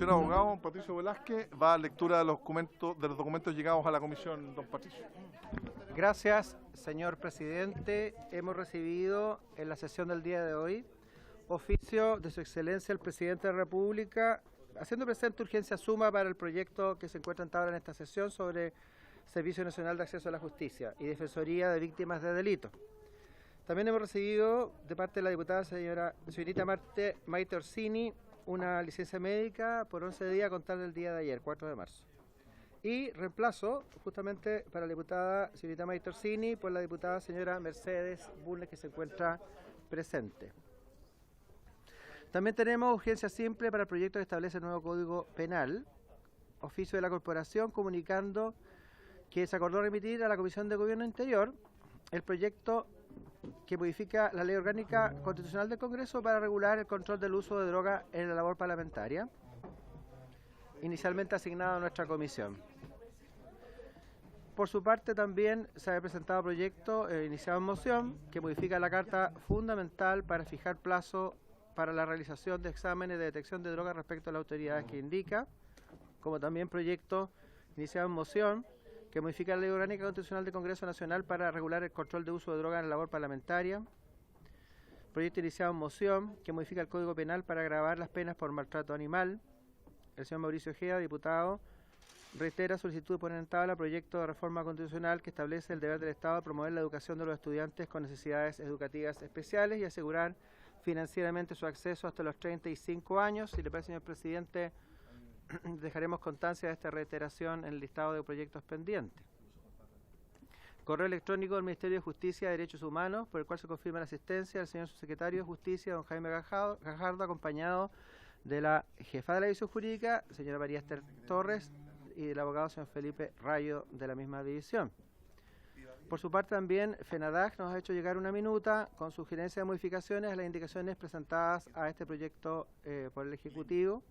Señor abogado, Patricio Velázquez, va a lectura de los documentos llegados a la comisión, don Patricio. Gracias, señor presidente. Hemos recibido en la sesión del día de hoy oficio de su excelencia el presidente de la República haciendo presente urgencia suma para el proyecto que se encuentra ahora en esta sesión sobre Servicio Nacional de Acceso a la Justicia y Defensoría de Víctimas de Delitos. También hemos recibido de parte de la diputada señorita Maite Orsini una licencia médica por 11 días a contar del día de ayer, 4 de marzo. Y reemplazo justamente para la diputada señorita Maite Orsini por la diputada señora Mercedes Bulnes, que se encuentra presente. También tenemos urgencia simple para el proyecto que establece el nuevo Código Penal, oficio de la Corporación comunicando que se acordó remitir a la Comisión de Gobierno Interior el proyecto que modifica la Ley Orgánica Constitucional del Congreso para regular el control del uso de droga en la labor parlamentaria, inicialmente asignado a nuestra comisión. Por su parte también se ha presentado proyecto iniciado en moción que modifica la Carta Fundamental para fijar plazo para la realización de exámenes de detección de drogas respecto a las autoridades que indica, como también proyecto iniciado en moción que modifica la Ley Orgánica Constitucional del Congreso Nacional para regular el control de uso de drogas en la labor parlamentaria, proyecto iniciado en moción que modifica el Código Penal para agravar las penas por maltrato animal. El señor Mauricio Ojeda, diputado, reitera solicitud de poner en tabla proyecto de reforma constitucional que establece el deber del Estado de promover la educación de los estudiantes con necesidades educativas especiales y asegurar financieramente su acceso hasta los 35 años. Si le parece, señor presidente, dejaremos constancia de esta reiteración en el listado de proyectos pendientes. Correo electrónico del Ministerio de Justicia y Derechos Humanos, por el cual se confirma la asistencia del señor subsecretario de Justicia, don Jaime Gajardo, acompañado de la jefa de la división jurídica, señora María Esther Torres, y del abogado señor Felipe Rayo, de la misma división. Por su parte también FENADAG nos ha hecho llegar una minuta con sugerencias de modificaciones a las indicaciones presentadas a este proyecto por el Ejecutivo,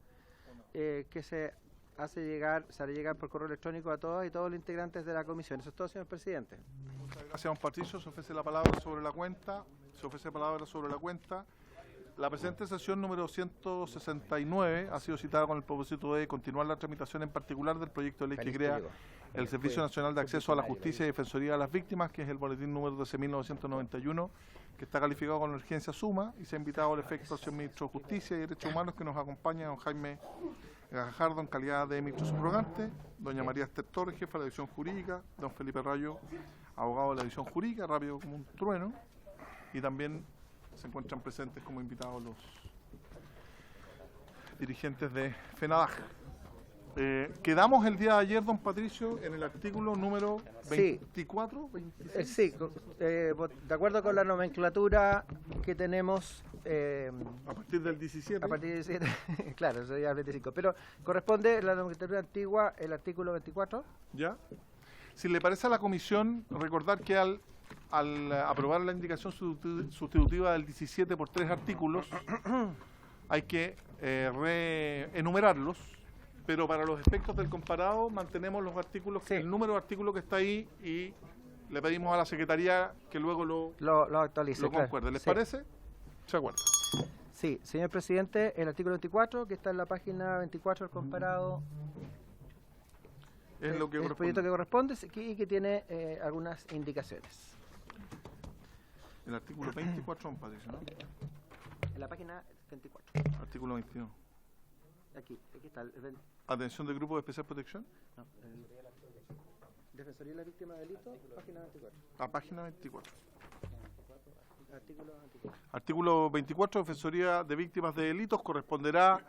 que se hará llegar por correo electrónico a todas y todos los integrantes de la comisión. Eso es todo, señor presidente. Muchas gracias, don Patricio. Se ofrece la palabra sobre la cuenta. La presente sesión número 169 ha sido citada con el propósito de continuar la tramitación en particular del proyecto de ley que crea el Servicio Nacional de Acceso a la Justicia y Defensoría de las Víctimas, que es el boletín número 13.991, que está calificado con urgencia suma, y se ha invitado al efecto al señor Ministro de Justicia y Derechos Humanos, que nos acompaña, don Jaime Gajardo en calidad de ministro subrogante, doña María Esther Torres, jefa de la división jurídica, don Felipe Rayo, abogado de la división jurídica, rápido como un trueno, y también se encuentran presentes como invitados los dirigentes de FENADAG. Quedamos el día de ayer, don Patricio, en el artículo número 24, sí. 26. Sí, de acuerdo con la nomenclatura que tenemos. A partir del 17. A partir del 17, claro, sería el 25. Pero corresponde la nomenclatura antigua, el artículo 24. Ya. Si le parece a la comisión, recordar que al aprobar la indicación sustitutiva del 17 por 3 artículos, hay que reenumerarlos, pero para los efectos del comparado mantenemos los artículos, sí, el número de artículos que está ahí, y le pedimos a la Secretaría que luego lo actualice. Lo concuerde. ¿Les parece? ¿Se acuerda? Sí, señor presidente, el artículo 24, que está en la página 24 del comparado, es lo que el proyecto que corresponde y que tiene algunas indicaciones. El artículo 24, don Patricio, ¿no? En la página 24. Artículo 21. Aquí está. Atención del Grupo de Especial Protección. No, Defensoría de la Víctima de Delito, página 24. A página 24. Artículo 24. Artículo 24, Defensoría de Víctimas de Delitos, corresponderá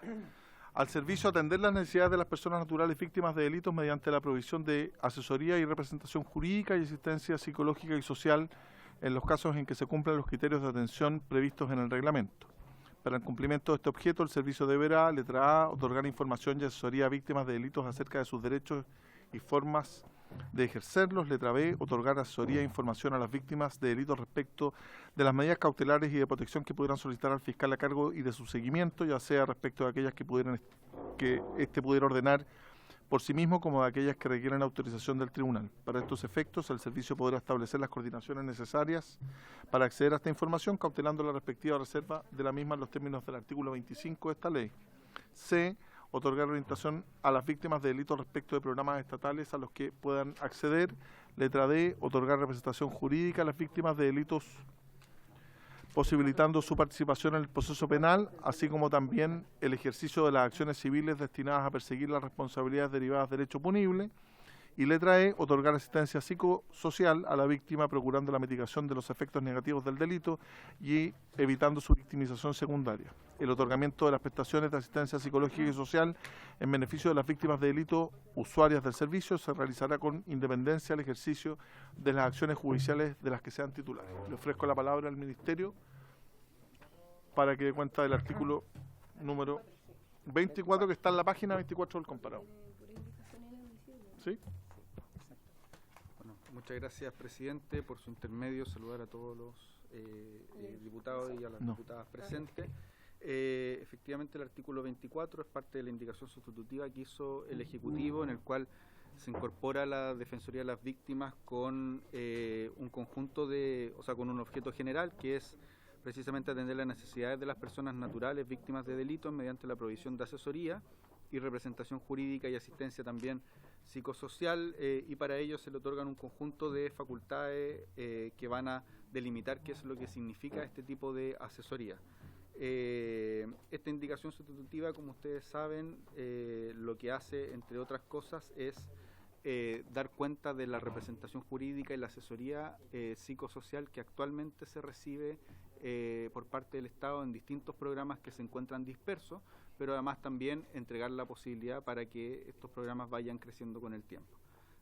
al servicio atender las necesidades de las personas naturales víctimas de delitos mediante la provisión de asesoría y representación jurídica y asistencia psicológica y social en los casos en que se cumplan los criterios de atención previstos en el reglamento. Para el cumplimiento de este objeto, el servicio deberá, letra A, otorgar información y asesoría a víctimas de delitos acerca de sus derechos y formas de ejercerlos. Letra B, otorgar asesoría e información a las víctimas de delitos respecto de las medidas cautelares y de protección que pudieran solicitar al fiscal a cargo y de su seguimiento, ya sea respecto de aquellas que éste pudiera ordenar por sí mismo como de aquellas que requieren autorización del tribunal. Para estos efectos, el servicio podrá establecer las coordinaciones necesarias para acceder a esta información, cautelando la respectiva reserva de la misma en los términos del artículo 25 de esta ley. C. otorgar orientación a las víctimas de delitos respecto de programas estatales a los que puedan acceder. Letra D, otorgar representación jurídica a las víctimas de delitos posibilitando su participación en el proceso penal, así como también el ejercicio de las acciones civiles destinadas a perseguir las responsabilidades derivadas del hecho punible. Y letra E, otorgar asistencia psicosocial a la víctima procurando la mitigación de los efectos negativos del delito y evitando su victimización secundaria. El otorgamiento de las prestaciones de asistencia psicológica y social en beneficio de las víctimas de delito usuarias del servicio se realizará con independencia al ejercicio de las acciones judiciales de las que sean titulares. Le ofrezco la palabra al Ministerio para que dé cuenta del artículo número 24 que está en la página 24 del comparado. ¿Sí? Bueno, muchas gracias, presidente, por su intermedio. Saludar a todos los diputados y a las diputadas presentes. Efectivamente, el artículo 24 es parte de la indicación sustitutiva que hizo el Ejecutivo, en el cual se incorpora la Defensoría de las Víctimas con un conjunto de, o sea, con un objeto general que es precisamente atender las necesidades de las personas naturales víctimas de delitos mediante la provisión de asesoría y representación jurídica y asistencia también psicosocial, y para ello se le otorgan un conjunto de facultades que van a delimitar qué es lo que significa este tipo de asesoría. Esta indicación sustitutiva, como ustedes saben, lo que hace, entre otras cosas, es dar cuenta de la representación jurídica y la asesoría psicosocial que actualmente se recibe por parte del Estado en distintos programas que se encuentran dispersos, pero además también entregar la posibilidad para que estos programas vayan creciendo con el tiempo.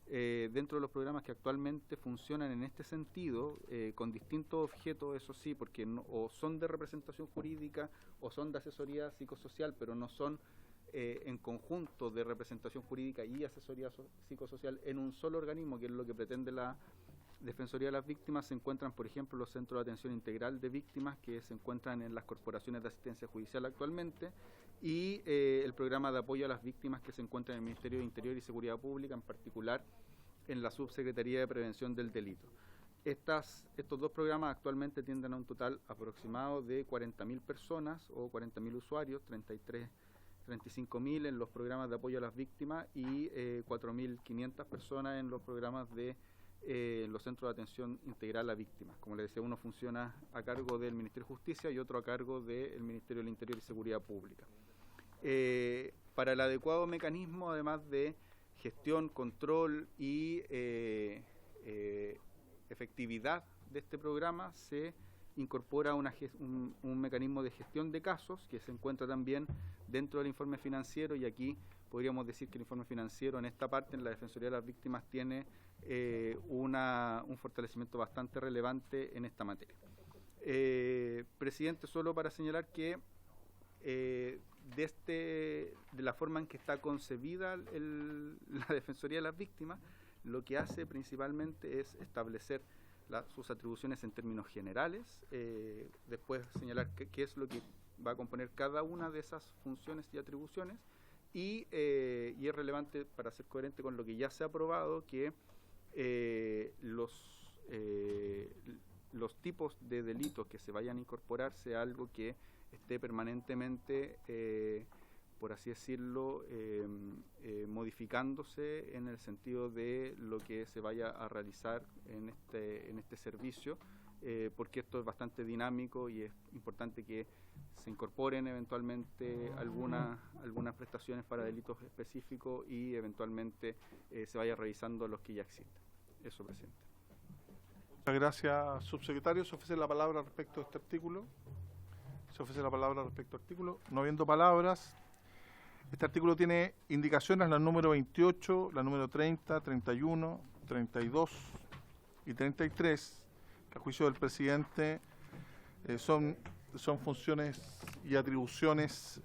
Dentro de los programas que actualmente funcionan en este sentido, con distintos objetos, eso sí, porque o son de representación jurídica o son de asesoría psicosocial, pero no son en conjunto de representación jurídica y asesoría psicosocial en un solo organismo, que es lo que pretende la Defensoría de las Víctimas. Se encuentran, por ejemplo, los centros de atención integral de víctimas que se encuentran en las corporaciones de asistencia judicial actualmente, y el programa de apoyo a las víctimas que se encuentra en el Ministerio de Interior y Seguridad Pública, en particular en la Subsecretaría de Prevención del Delito. Estos dos programas actualmente tienden a un total aproximado de 40.000 personas o 40.000 usuarios, 35.000 en los programas de apoyo a las víctimas y 4.500 personas en los programas de los centros de atención integral a víctimas. Como les decía, uno funciona a cargo del Ministerio de Justicia y otro a cargo del Ministerio del Interior y Seguridad Pública. Para el adecuado mecanismo, además de gestión, control y efectividad de este programa, se incorpora un mecanismo de gestión de casos que se encuentra también dentro del informe financiero, y aquí podríamos decir que el informe financiero en esta parte, en la Defensoría de las Víctimas, tiene un fortalecimiento bastante relevante en esta materia. Presidente, solo para señalar que de la forma en que está concebida la Defensoría de las Víctimas, lo que hace principalmente es establecer sus atribuciones en términos generales, después señalar qué es lo que va a componer cada una de esas funciones y atribuciones, y es relevante, para ser coherente con lo que ya se ha aprobado, que los tipos de delitos que se vayan a incorporar sea algo que esté permanentemente, por así decirlo, modificándose en el sentido de lo que se vaya a realizar en este servicio, porque esto es bastante dinámico y es importante que se incorporen eventualmente algunas prestaciones para delitos específicos y eventualmente se vaya revisando los que ya existen. Eso, presidente. Muchas gracias, subsecretario. Se ofrece la palabra respecto a este artículo. No habiendo palabras, este artículo tiene indicaciones, la número 28, la número 30, 31, 32 y 33, que a juicio del presidente son funciones y atribuciones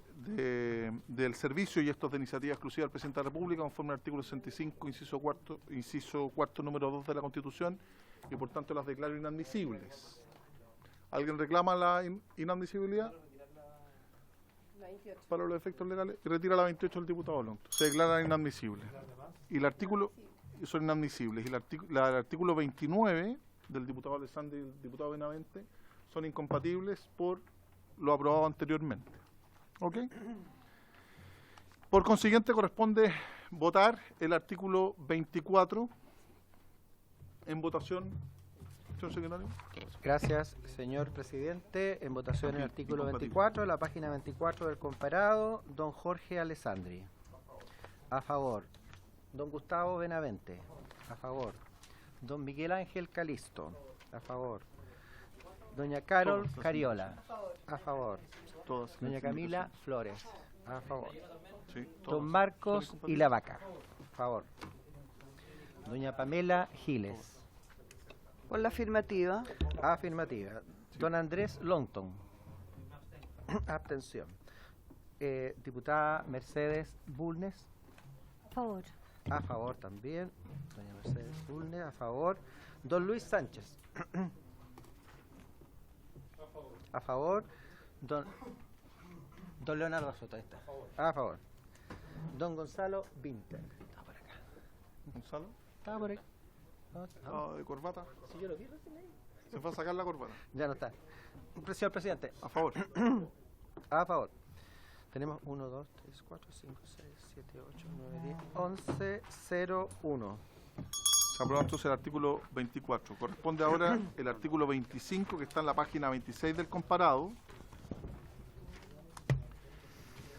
del servicio, y esto es de iniciativa exclusiva del presidente de la República, conforme al artículo 65, inciso cuarto, número 2 de la Constitución, y por tanto las declaro inadmisibles. ¿Alguien reclama la inadmisibilidad? La 28. Para los efectos legales, y retira la 28 del diputado Lonto. Se declara inadmisible. Y el artículo, son inadmisibles. Y el artículo 29 del diputado Alessandri y del diputado Benavente son incompatibles por lo aprobado anteriormente. ¿Ok? Por consiguiente, corresponde votar el artículo 24 en votación. Señor secretario. Gracias, señor presidente. En votación el artículo Incompatible. 24, la página 24 del comparado, don Jorge Alessandri. A favor. Don Gustavo Benavente. A favor. Don Miguel Ángel Calisto. A favor. Doña Carol Todas las Cariola. A favor. Todas. Doña Camila Flores. A favor. Sí, todas. Don ¿Son Marcos incompatibles? y la Vaca. A favor. Doña Pamela Giles. Por la afirmativa. Afirmativa. Don Andrés Longton. Abstención. Diputada Mercedes Bulnes. A favor. A favor también. Doña Mercedes Bulnes, a favor. Don Luis Sánchez. A favor. Don Leonardo Soto, ahí está. A favor. Don Gonzalo Vinter. Está por acá. Gonzalo. Estaba por ahí. No, De corbata. si yo lo vi recién ahí. Se fue a sacar la corbata. Ya no está. Señor presidente. A favor. A favor. Tenemos 1, 2, 3, 4, 5, 6, 7, 8, 9, 10, 11, 0, 1. Se aprueba entonces el artículo 24. Corresponde ahora el artículo 25, que está en la página 26 del comparado.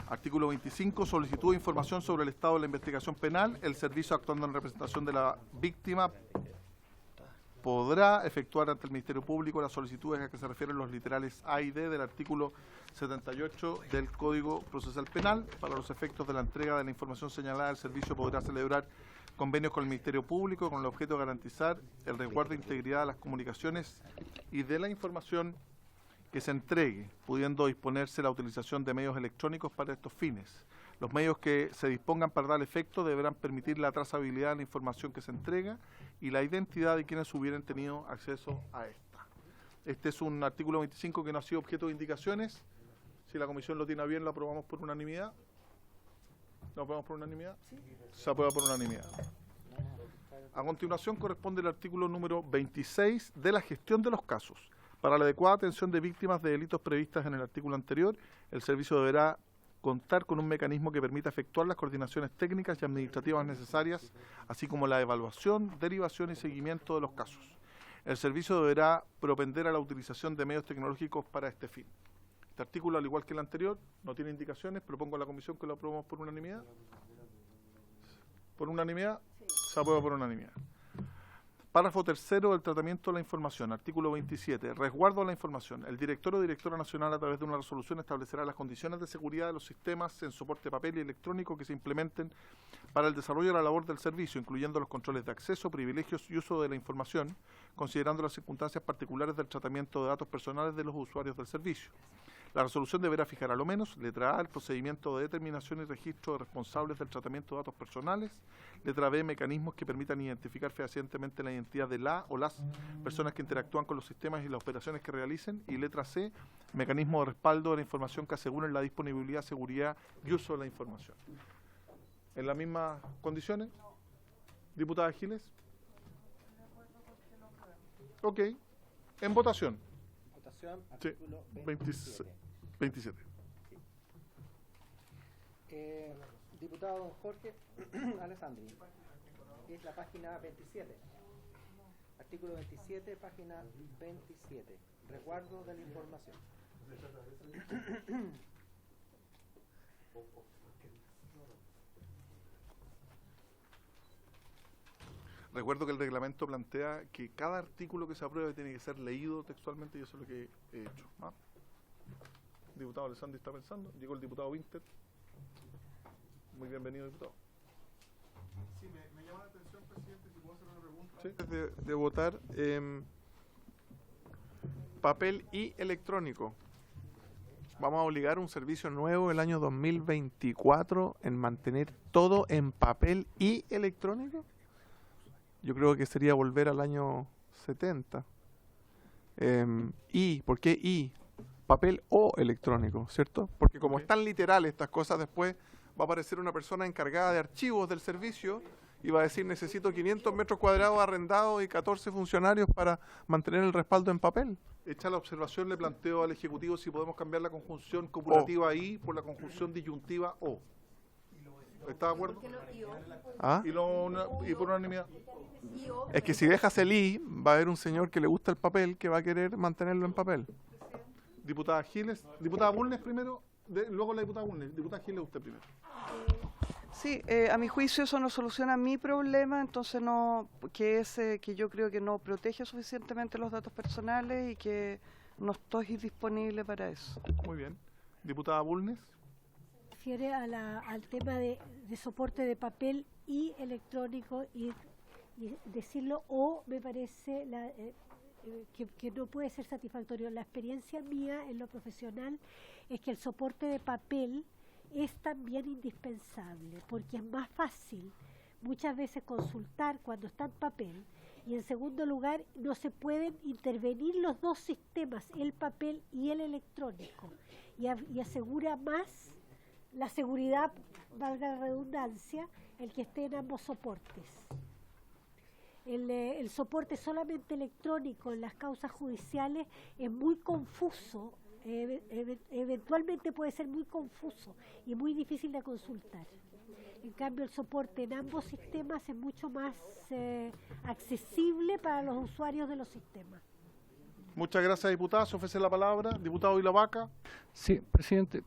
Artículo 25, solicitud de información sobre el estado de la investigación penal. El servicio, actuando en representación de la víctima, podrá efectuar ante el Ministerio Público las solicitudes a que se refieren los literales A y D del artículo 78 del Código Procesal Penal. Para los efectos de la entrega de la información señalada, el servicio podrá celebrar convenios con el Ministerio Público con el objeto de garantizar el resguardo e integridad de las comunicaciones y de la información que se entregue, pudiendo disponerse la utilización de medios electrónicos para estos fines. Los medios que se dispongan para tal efecto deberán permitir la trazabilidad de la información que se entrega y la identidad de quienes hubieran tenido acceso a esta. Este es un artículo 25 que no ha sido objeto de indicaciones. Si la comisión lo tiene a bien, lo aprobamos por unanimidad. ¿Lo aprobamos por unanimidad? Sí. Se aprueba por unanimidad. A continuación corresponde el artículo número 26 de la gestión de los casos. Para la adecuada atención de víctimas de delitos previstas en el artículo anterior, el servicio deberá contar con un mecanismo que permita efectuar las coordinaciones técnicas y administrativas necesarias, así como la evaluación, derivación y seguimiento de los casos. El servicio deberá propender a la utilización de medios tecnológicos para este fin. Este artículo, al igual que el anterior, no tiene indicaciones. Propongo a la comisión que lo aprobemos por unanimidad. ¿Por unanimidad? Se aprueba por unanimidad. Párrafo tercero del tratamiento de la información. Artículo 27. Resguardo de la información. El director o directora nacional, a través de una resolución, establecerá las condiciones de seguridad de los sistemas en soporte papel y electrónico que se implementen para el desarrollo de la labor del servicio, incluyendo los controles de acceso, privilegios y uso de la información, considerando las circunstancias particulares del tratamiento de datos personales de los usuarios del servicio. La resolución deberá fijar a lo menos, letra A, el procedimiento de determinación y registro de responsables del tratamiento de datos personales, letra B, mecanismos que permitan identificar fehacientemente la identidad de la o las personas que interactúan con los sistemas y las operaciones que realicen, y letra C, mecanismo de respaldo de la información que aseguren la disponibilidad, seguridad y uso de la información. ¿En las mismas condiciones? Diputada Giles. Ok. En votación. Votación, Sí, artículo 27. 27. 27. Diputado don Jorge Alessandri. Es la página 27. Artículo 27, página 27. Resguardo de la información. Recuerdo que el reglamento plantea que cada artículo que se apruebe tiene que ser leído textualmente, y eso es lo que he hecho. ¿Ah? El diputado Alessandri está pensando. Llegó el diputado Winter. Muy bienvenido, diputado. Sí, me llama la atención, presidente, si puedo hacer una pregunta. ¿Sí? De votar papel y electrónico. Vamos a obligar un servicio nuevo el año 2024 en mantener todo en papel y electrónico. Yo creo que sería volver al año 70. ¿Por qué y? Papel o electrónico, ¿cierto? Porque como están literales estas cosas, después va a aparecer una persona encargada de archivos del servicio y va a decir: necesito 500 metros cuadrados arrendados y 14 funcionarios para mantener el respaldo en papel. Hecha la observación, le planteo al Ejecutivo si podemos cambiar la conjunción copulativa ahí por la conjunción disyuntiva o. ¿Está de acuerdo? ¿Por qué no IO? ¿Ah? Y por unanimidad. IO. Es que si dejas el I, va a haber un señor que le gusta el papel que va a querer mantenerlo en papel. Diputada Giles, diputada Bulnes primero, luego la diputada Bulnes. Diputada Giles, usted primero. Sí, a mi juicio eso no soluciona mi problema, entonces no, que es que yo creo que no protege suficientemente los datos personales y que no estoy disponible para eso. Muy bien. Diputada Bulnes. Refiere al tema de soporte de papel y electrónico y decirlo o me parece que no puede ser satisfactorio. La experiencia mía en lo profesional es que el soporte de papel es también indispensable porque es más fácil muchas veces consultar cuando está en papel y en segundo lugar no se pueden intervenir los dos sistemas, el papel y el electrónico y asegura más la seguridad, valga la redundancia, el que esté en ambos soportes. El soporte solamente electrónico en las causas judiciales es muy confuso, eventualmente puede ser muy confuso y muy difícil de consultar. En cambio, el soporte en ambos sistemas es mucho más accesible para los usuarios de los sistemas. Muchas gracias, diputada. Se ofrece la palabra. Diputado Ilavaca. Sí, presidente.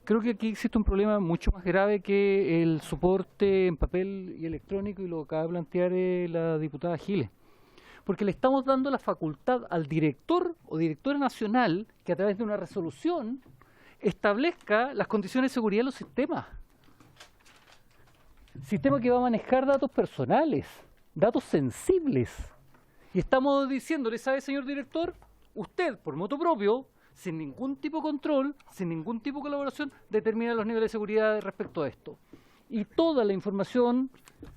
Creo que aquí existe un problema mucho más grave que el soporte en papel y electrónico y lo acaba de plantear la diputada Giles. Porque le estamos dando la facultad al director o directora nacional que a través de una resolución establezca las condiciones de seguridad de los sistemas. Sistema que va a manejar datos personales, datos sensibles. Y estamos diciéndole, ¿sabe, señor director? Usted, por motu propio, sin ningún tipo de control, sin ningún tipo de colaboración, determina los niveles de seguridad respecto a esto. Y toda la información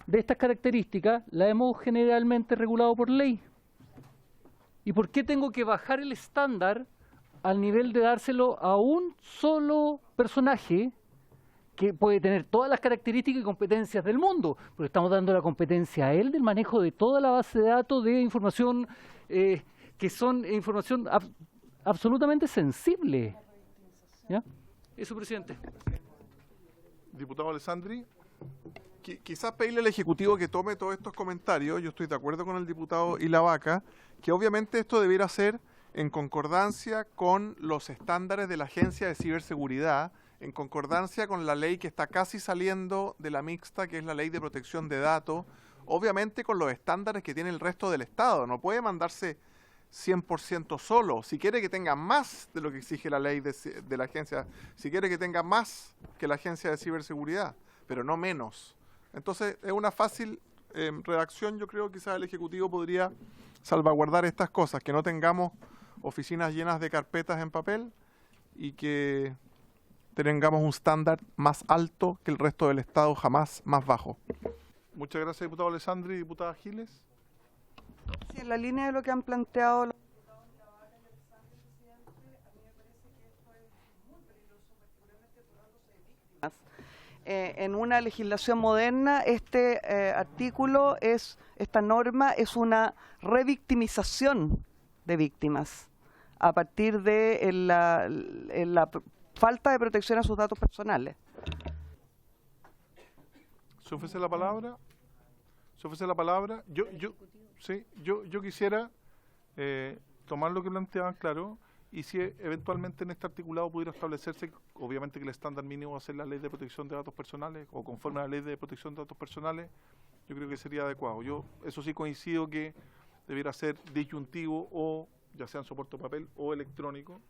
de estas características la hemos generalmente regulado por ley. ¿Y por qué tengo que bajar el estándar al nivel de dárselo a un solo personaje que puede tener todas las características y competencias del mundo? Porque estamos dando la competencia a él del manejo de toda la base de datos de información que son información absolutamente sensible. ¿Ya? Eso, presidente. Diputado Alessandri. Quizás pedirle al Ejecutivo que tome todos estos comentarios. Yo estoy de acuerdo con el diputado Ilavaca, que obviamente esto debiera ser en concordancia con los estándares de la Agencia de Ciberseguridad, en concordancia con la ley que está casi saliendo de la mixta, que es la Ley de Protección de Datos, obviamente con los estándares que tiene el resto del Estado. No puede mandarse 100% solo. Si quiere que tenga más de lo que exige la ley de la agencia, si quiere que tenga más que la Agencia de Ciberseguridad, pero no menos. Entonces es una fácil redacción. Yo creo que quizás el Ejecutivo podría salvaguardar estas cosas, que no tengamos oficinas llenas de carpetas en papel y que tengamos un estándar más alto que el resto del Estado, jamás más bajo. Muchas gracias, diputado Alessandri. Diputada Giles. Sí, en la línea de lo que han planteado los diputados Ilavaca y Alessandri, presidente, a mí me parece que esto es muy peligroso, particularmente tratándose de víctimas. En una legislación moderna, este artículo, esta norma es una revictimización de víctimas a partir de la falta de protección a sus datos personales. ¿Se ofrece la palabra? ¿Se ofrece la palabra? Yo quisiera tomar lo que planteaban, claro, y si eventualmente en este articulado pudiera establecerse, obviamente que el estándar mínimo va a ser la Ley de Protección de Datos Personales, o conforme a la Ley de Protección de Datos Personales, yo creo que sería adecuado. Yo, eso sí, coincido que debiera ser disyuntivo, o ya sea en soporte papel o electrónico,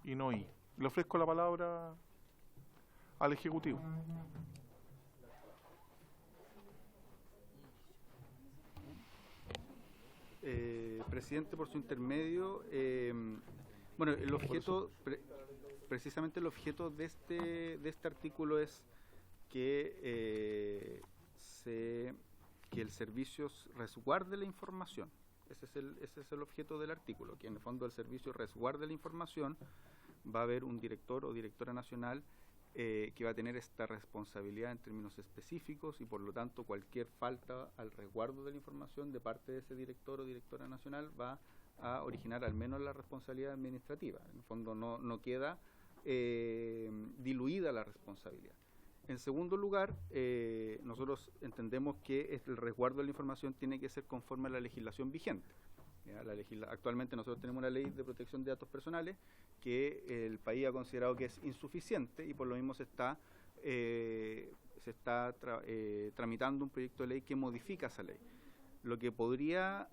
y no I. Le ofrezco la palabra al Ejecutivo. Presidente, por su intermedio, bueno, el objeto, precisamente el objeto de este artículo es que el servicio resguarde la información. Ese es el objeto del artículo, que en el fondo el servicio resguarde la información. Va a haber un director o directora nacional que va a tener esta responsabilidad en términos específicos y por lo tanto cualquier falta al resguardo de la información de parte de ese director o directora nacional va a originar al menos la responsabilidad administrativa. En el fondo no queda diluida la responsabilidad. En segundo lugar, nosotros entendemos que el resguardo de la información tiene que ser conforme a la legislación vigente. ¿Ya? Actualmente nosotros tenemos una ley de protección de datos personales que el país ha considerado que es insuficiente y por lo mismo se está tramitando un proyecto de ley que modifica esa ley. Lo que podría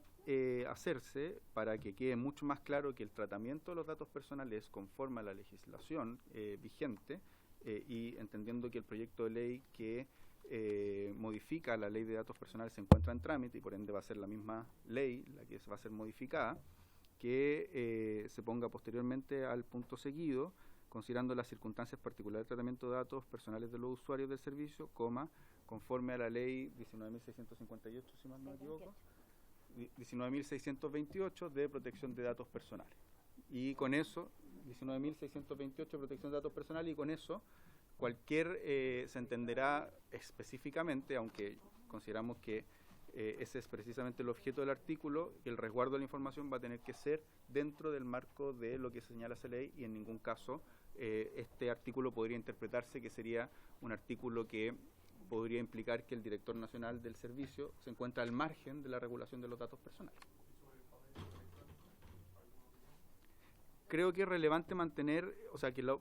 hacerse para que quede mucho más claro que el tratamiento de los datos personales es conforme a la legislación vigente y entendiendo que el proyecto de ley que modifica la ley de datos personales se encuentra en trámite y por ende va a ser la misma ley la que va a ser modificada, que se ponga posteriormente al punto seguido, considerando las circunstancias particulares de tratamiento de datos personales de los usuarios del servicio, conforme a la ley 19.658, si mal no me equivoco, 19.628 de protección de datos personales. Y con eso, 19.628 de protección de datos personales, y con eso se entenderá específicamente, aunque consideramos que ese es precisamente el objeto del artículo, y el resguardo de la información va a tener que ser dentro del marco de lo que señala esa ley, y en ningún caso este artículo podría interpretarse que sería un artículo que podría implicar que el director nacional del servicio se encuentra al margen de la regulación de los datos personales. Creo que es relevante mantener, o sea, que la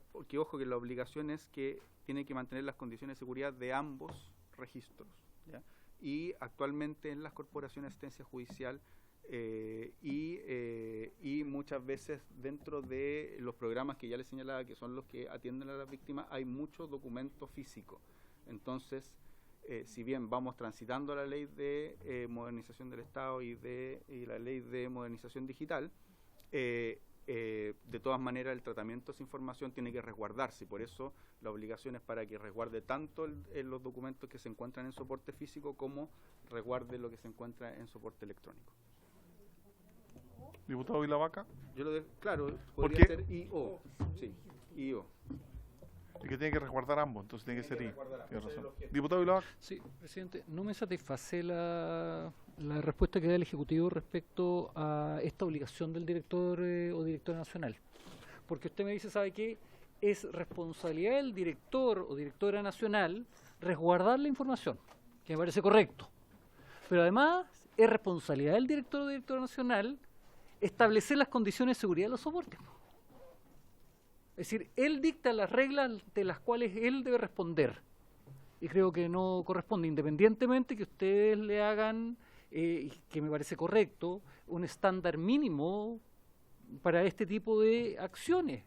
obligación es que tiene que mantener las condiciones de seguridad de ambos registros, ¿ya? Y actualmente en las corporaciones de asistencia judicial y muchas veces dentro de los programas que ya les señalaba, que son los que atienden a las víctimas, hay mucho documento físico. Entonces, si bien vamos transitando la ley de modernización del Estado y la ley de modernización digital, de todas maneras el tratamiento de esa información tiene que resguardarse, y por eso la obligación es para que resguarde tanto los documentos que se encuentran en soporte físico como resguarde lo que se encuentra en soporte electrónico. Diputado Vilavaca. Yo lo claro, ¿Por podría qué? ser IO, sí, IO. Y que tiene que resguardar ambos, entonces tiene que ser I. resguardar ambos, Tiene ese es el razón. objeto. Diputado Vilavaca. Sí, presidente, no me satisface la respuesta que da el Ejecutivo respecto a esta obligación del director o directora nacional. Porque usted me dice, ¿sabe qué? Es responsabilidad del director o directora nacional resguardar la información, que me parece correcto. Pero además es responsabilidad del director o directora nacional establecer las condiciones de seguridad de los soportes. Es decir, él dicta las reglas de las cuales él debe responder. Y creo que no corresponde, independientemente que ustedes le hagan, que me parece correcto, un estándar mínimo para este tipo de acciones,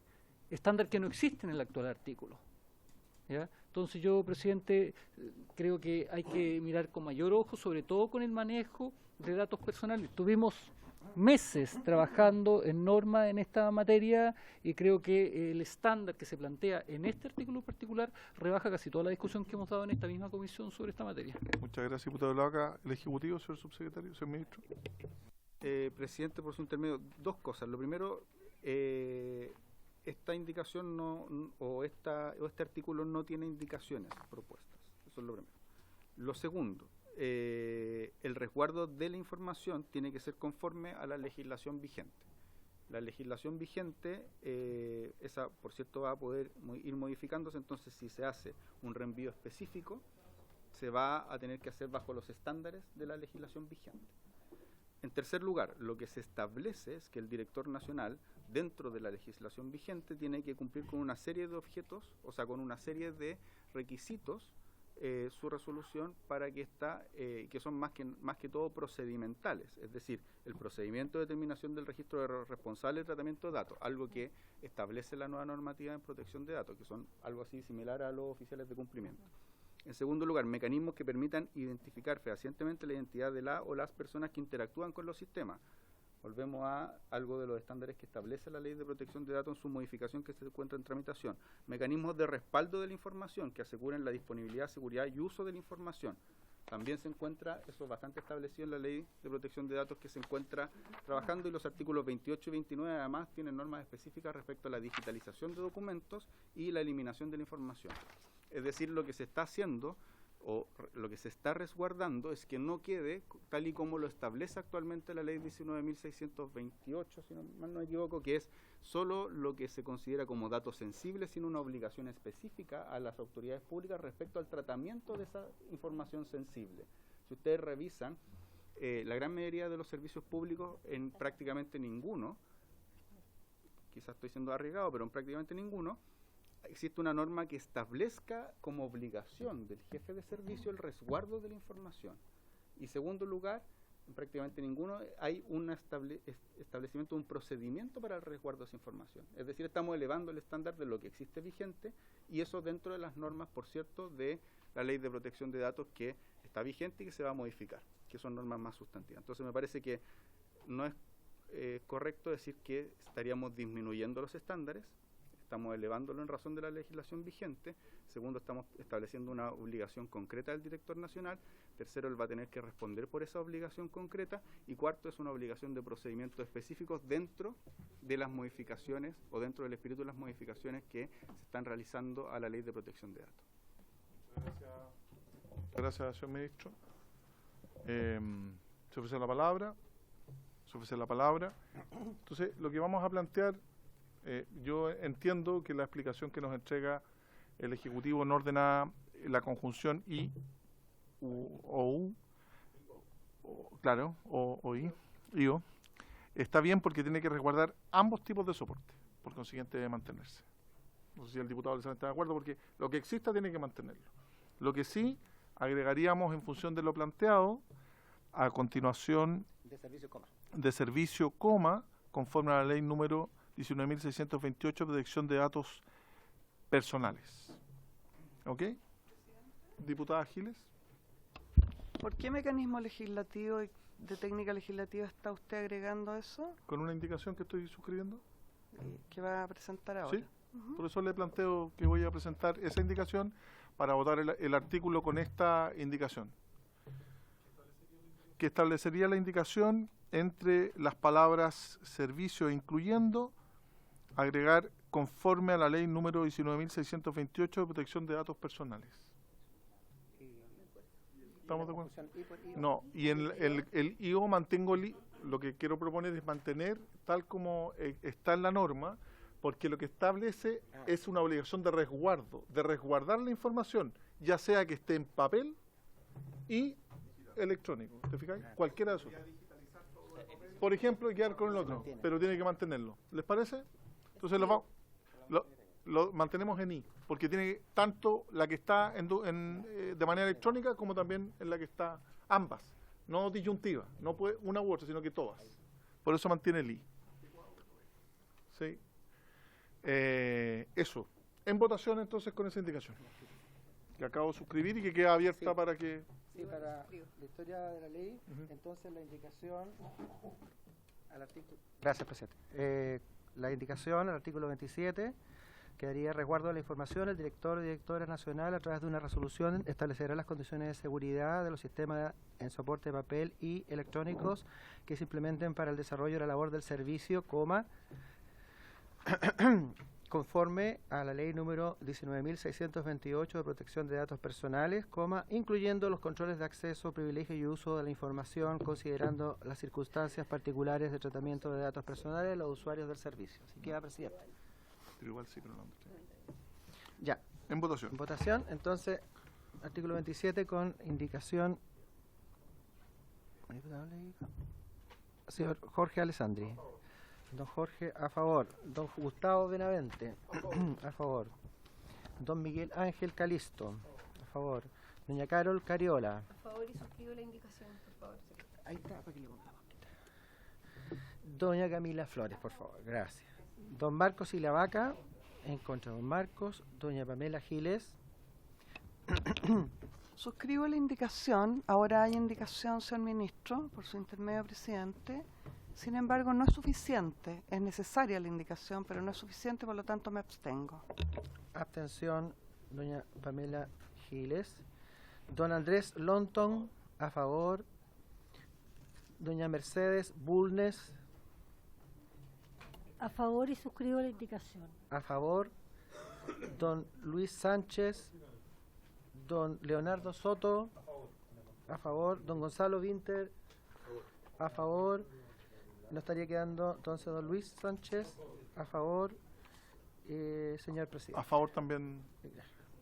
estándar que no existe en el actual artículo. ¿Ya? Entonces yo, presidente, creo que hay que mirar con mayor ojo, sobre todo con el manejo de datos personales. Tuvimos meses trabajando en normas en esta materia y creo que el estándar que se plantea en este artículo en particular rebaja casi toda la discusión que hemos dado en esta misma comisión sobre esta materia. Muchas gracias, diputado Vilavaca. El Ejecutivo, señor subsecretario, señor ministro. Presidente, por su intermedio, dos cosas. Lo primero, esta indicación o este artículo no tiene indicaciones propuestas. Eso es lo primero. Lo segundo, el resguardo de la información tiene que ser conforme a la legislación vigente. La legislación vigente, esa por cierto va a poder ir modificándose, entonces si se hace un reenvío específico, se va a tener que hacer bajo los estándares de la legislación vigente. En tercer lugar, lo que se establece es que el director nacional, dentro de la legislación vigente, tiene que cumplir con una serie de objetos, o sea, con una serie de requisitos, su resolución para que que son más que todo procedimentales, es decir, el procedimiento de determinación del registro de responsable de tratamiento de datos, algo que establece la nueva normativa en protección de datos, que son algo así similar a los oficiales de cumplimiento. En segundo lugar, mecanismos que permitan identificar fehacientemente la identidad de la o las personas que interactúan con los sistemas. Volvemos a algo de los estándares que establece la Ley de Protección de Datos en su modificación que se encuentra en tramitación. Mecanismos de respaldo de la información que aseguren la disponibilidad, seguridad y uso de la información. También se encuentra, eso bastante establecido en la Ley de Protección de Datos que se encuentra trabajando, y los artículos 28 y 29 además tienen normas específicas respecto a la digitalización de documentos y la eliminación de la información. Es decir, lo que se está haciendo lo que se está resguardando es que no quede tal y como lo establece actualmente la ley 19.628, si no mal no me equivoco, que es solo lo que se considera como datos sensibles sin una obligación específica a las autoridades públicas respecto al tratamiento de esa información sensible. Si ustedes revisan, la gran mayoría de los servicios públicos, en prácticamente ninguno, quizás estoy siendo arriesgado, pero en prácticamente ninguno, existe una norma que establezca como obligación del jefe de servicio el resguardo de la información. Y segundo lugar, en prácticamente ninguno hay un establecimiento de un procedimiento para el resguardo de esa información. Es decir, estamos elevando el estándar de lo que existe vigente, y eso dentro de las normas, por cierto, de la Ley de Protección de Datos que está vigente y que se va a modificar, que son normas más sustantivas. Entonces me parece que no es correcto decir que estaríamos disminuyendo los estándares. Estamos elevándolo en razón de la legislación vigente. Segundo, estamos estableciendo una obligación concreta del director nacional. Tercero, él va a tener que responder por esa obligación concreta. Y cuarto, es una obligación de procedimientos específicos dentro de las modificaciones o dentro del espíritu de las modificaciones que se están realizando a la Ley de Protección de Datos. Gracias, señor ministro. Se ofrece la palabra. Entonces, lo que vamos a plantear, yo entiendo que la explicación que nos entrega el Ejecutivo no ordena la conjunción I o IO, está bien porque tiene que resguardar ambos tipos de soporte, por consiguiente debe mantenerse. No sé si el diputado Lezama está de acuerdo, porque lo que exista tiene que mantenerlo. Lo que sí agregaríamos en función de lo planteado, a continuación de servicio, conforme a la ley número 19.628, protección de datos personales. ¿Ok? Diputada Giles. ¿Por qué mecanismo legislativo y de técnica legislativa está usted agregando eso? Con una indicación que estoy suscribiendo. ¿Que va a presentar ahora? Sí, por eso le planteo que voy a presentar esa indicación para votar el artículo con esta indicación. Que establecería la indicación entre las palabras servicio e incluyendo, agregar conforme a la ley número 19.628 de protección de datos personales. ¿Estamos de acuerdo? No, y en el IO mantengo, lo que quiero proponer es mantener tal como está en la norma, porque lo que establece es una obligación de resguardo, de resguardar la información, ya sea que esté en papel y electrónico, ¿te fijáis? Cualquiera de esos. Por ejemplo, y quedar con el otro, pero tiene que mantenerlo. ¿Les parece? Entonces lo mantenemos en I, porque tiene tanto la que está de manera electrónica como también en la que está ambas, no disyuntiva, no puede una u otra, sino que todas. Por eso mantiene el I. ¿Sí? Eso. En votación entonces con esa indicación que acabo de suscribir y que queda abierta para que... Sí, para la historia de la ley, entonces la indicación al artículo... Gracias, presidente. La indicación al artículo 27 quedaría resguardo de la información. El director o directora nacional, a través de una resolución, establecerá las condiciones de seguridad de los sistemas en soporte de papel y electrónicos que se implementen para el desarrollo de la labor del servicio, conforme a la ley número 19.628 de protección de datos personales, incluyendo los controles de acceso, privilegio y uso de la información, considerando las circunstancias particulares de tratamiento de datos personales de los usuarios del servicio. Así queda, presidente. Pero igual sí, pero no. Ya. En votación. En votación, entonces, artículo 27 con indicación. Señor Jorge Alessandri. Don Jorge, a favor. Don Gustavo Benavente, a favor. Don Miguel Ángel Calisto, a favor. Doña Carol Cariola. A favor y suscribo la indicación, por favor. Ahí está, para que le pongamos. Doña Camila Flores, por favor, gracias. Don Marcos Ilavaca, en contra de don Marcos. Doña Pamela Giles. Suscribo la indicación. Ahora hay indicación, señor ministro, por su intermedio, presidente. Sin embargo, no es suficiente. Es necesaria la indicación, pero no es suficiente, por lo tanto me abstengo. Abstención, doña Pamela Giles. Don Andrés Lonton, a favor. Doña Mercedes Bulnes. A favor y suscribo la indicación. A favor. Don Luis Sánchez. Don Leonardo Soto, a favor. Don Gonzalo Vinter, a favor. No estaría quedando entonces don Luis Sánchez, a favor. Señor presidente. A favor también.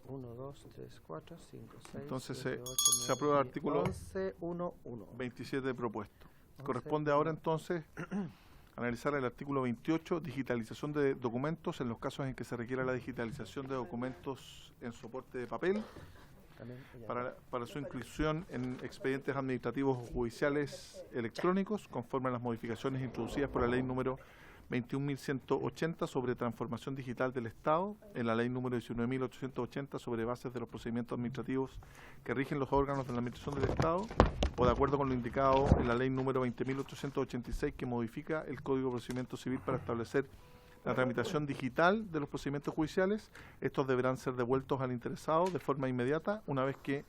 1, 2, 3, 4, 5, 6, Entonces 7, 8, se aprueba el 9, artículo 11, 1, 1. 27 propuesto. 11, Corresponde ahora entonces analizar el artículo 28, digitalización de documentos en los casos en que se requiera la digitalización de documentos en soporte de papel para su inclusión en expedientes administrativos o judiciales electrónicos, conforme a las modificaciones introducidas por la ley número 21.180 sobre transformación digital del Estado, en la ley número 19.880 sobre bases de los procedimientos administrativos que rigen los órganos de la Administración del Estado, o de acuerdo con lo indicado en la ley número 20.886 que modifica el Código de Procedimiento Civil para establecer la tramitación digital de los procedimientos judiciales. Estos deberán ser devueltos al interesado de forma inmediata una vez que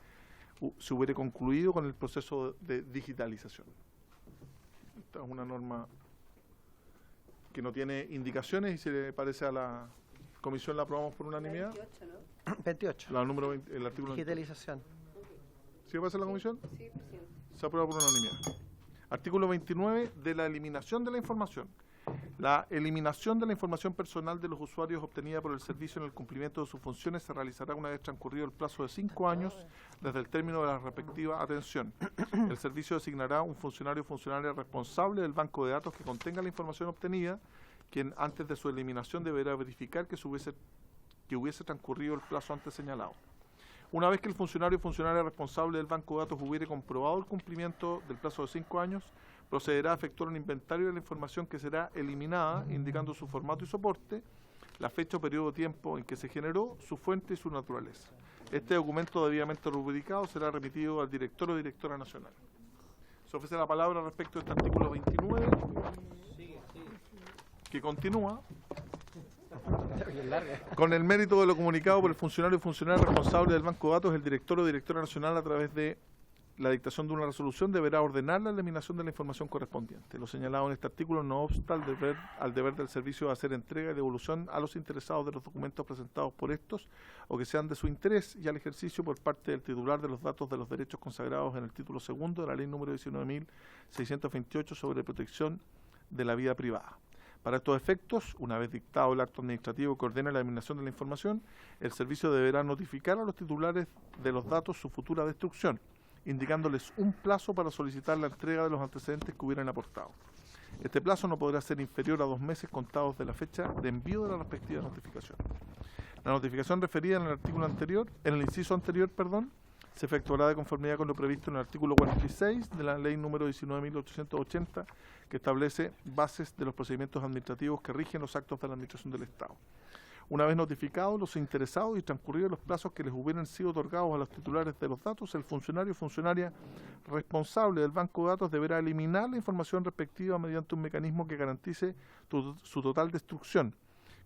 se hubiere concluido con el proceso de digitalización. Esta es una norma que no tiene indicaciones y si le parece a la comisión la aprobamos por unanimidad. 28. La número 20, el artículo 28. Digitalización. ¿Sí le parece a la comisión? Sí, presidente. Se aprueba por unanimidad. Artículo 29 de la eliminación de la información. La eliminación de la información personal de los usuarios obtenida por el servicio en el cumplimiento de sus funciones se realizará una vez transcurrido el plazo de 5 años desde el término de la respectiva atención. El servicio designará un funcionario o funcionaria responsable del banco de datos que contenga la información obtenida, quien antes de su eliminación deberá verificar que hubiese transcurrido el plazo antes señalado. Una vez que el funcionario o funcionaria responsable del banco de datos hubiere comprobado el cumplimiento del plazo de 5 años, procederá a efectuar un inventario de la información que será eliminada, indicando su formato y soporte, la fecha o periodo de tiempo en que se generó, su fuente y su naturaleza. Este documento debidamente rubricado será remitido al director o directora nacional. Se ofrece la palabra respecto a este artículo 29, que continúa con el mérito de lo comunicado por el funcionario o funcionaria responsable del banco de datos. El director o directora nacional, a través de la dictación de una resolución, deberá ordenar la eliminación de la información correspondiente. Lo señalado en este artículo no obsta al deber del servicio de hacer entrega y devolución a los interesados de los documentos presentados por estos o que sean de su interés, y al ejercicio por parte del titular de los datos de los derechos consagrados en el título segundo de la ley número 19.628 sobre protección de la vida privada. Para estos efectos, una vez dictado el acto administrativo que ordena la eliminación de la información, el servicio deberá notificar a los titulares de los datos su futura destrucción, indicándoles un plazo para solicitar la entrega de los antecedentes que hubieran aportado. Este plazo no podrá ser inferior a 2 meses contados de la fecha de envío de la respectiva notificación. La notificación referida en el artículo anterior, en el inciso anterior, se efectuará de conformidad con lo previsto en el artículo 46 de la ley número 19.880, que establece bases de los procedimientos administrativos que rigen los actos de la Administración del Estado. Una vez notificados los interesados y transcurridos los plazos que les hubieran sido otorgados a los titulares de los datos, el funcionario o funcionaria responsable del banco de datos deberá eliminar la información respectiva mediante un mecanismo que garantice su total destrucción,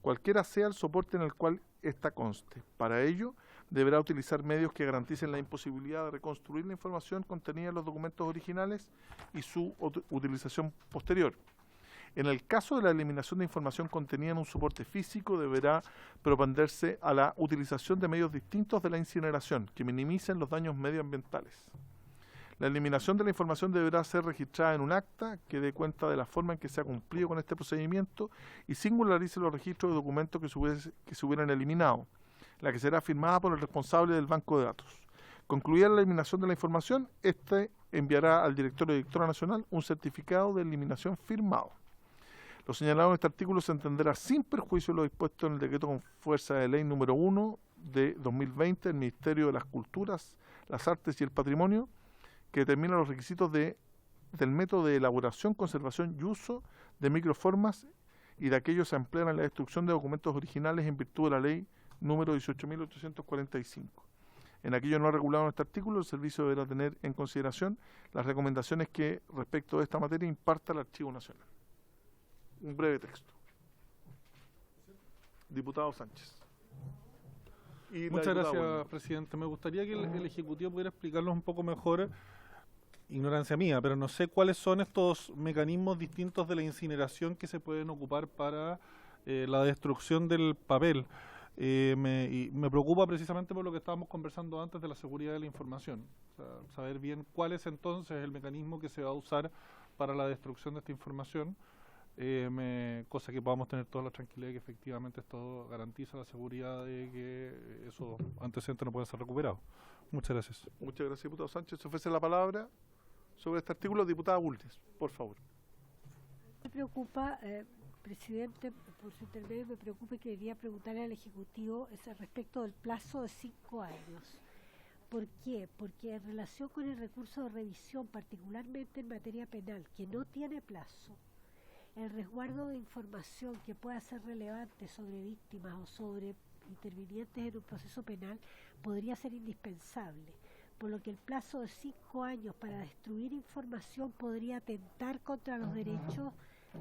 cualquiera sea el soporte en el cual ésta conste. Para ello, deberá utilizar medios que garanticen la imposibilidad de reconstruir la información contenida en los documentos originales y su utilización posterior. En el caso de la eliminación de información contenida en un soporte físico, deberá propenderse a la utilización de medios distintos de la incineración, que minimicen los daños medioambientales. La eliminación de la información deberá ser registrada en un acta que dé cuenta de la forma en que se ha cumplido con este procedimiento y singularice los registros de documentos que se hubieran eliminado, la que será firmada por el responsable del banco de datos. Concluida la eliminación de la información, este enviará al director o directora nacional un certificado de eliminación firmado. Lo señalado en este artículo se entenderá sin perjuicio de lo dispuesto en el decreto con fuerza de ley número 1 de 2020 del Ministerio de las Culturas, las Artes y el Patrimonio, que determina los requisitos del método de elaboración, conservación y uso de microformas y de aquellos que se emplean en la destrucción de documentos originales en virtud de la ley número 18.845. En aquello no regulado en este artículo, el servicio deberá tener en consideración las recomendaciones que respecto de esta materia imparta el Archivo Nacional. Un breve texto. Diputado Sánchez. Y Muchas gracias, Bueno. presidente. Me gustaría que el Ejecutivo pudiera explicarnos un poco mejor, ignorancia mía, pero no sé cuáles son estos mecanismos distintos de la incineración que se pueden ocupar para la destrucción del papel. y me preocupa precisamente por lo que estábamos conversando antes de la seguridad de la información. O sea, saber bien cuál es entonces el mecanismo que se va a usar para la destrucción de esta información, cosa que podamos tener toda la tranquilidad de que efectivamente esto garantiza la seguridad de que esos antecedentes no pueden ser recuperados. Muchas gracias. Muchas gracias, diputado Sánchez. Se ofrece la palabra sobre este artículo, diputada Bulnes, por favor. Me preocupa, presidente, por su intermedio, me preocupa y quería preguntarle al Ejecutivo respecto del plazo de 5 años. ¿Por qué? Porque en relación con el recurso de revisión, particularmente en materia penal, que no tiene plazo, el resguardo de información que pueda ser relevante sobre víctimas o sobre intervinientes en un proceso penal podría ser indispensable, por lo que el plazo de 5 años para destruir información podría atentar contra los derechos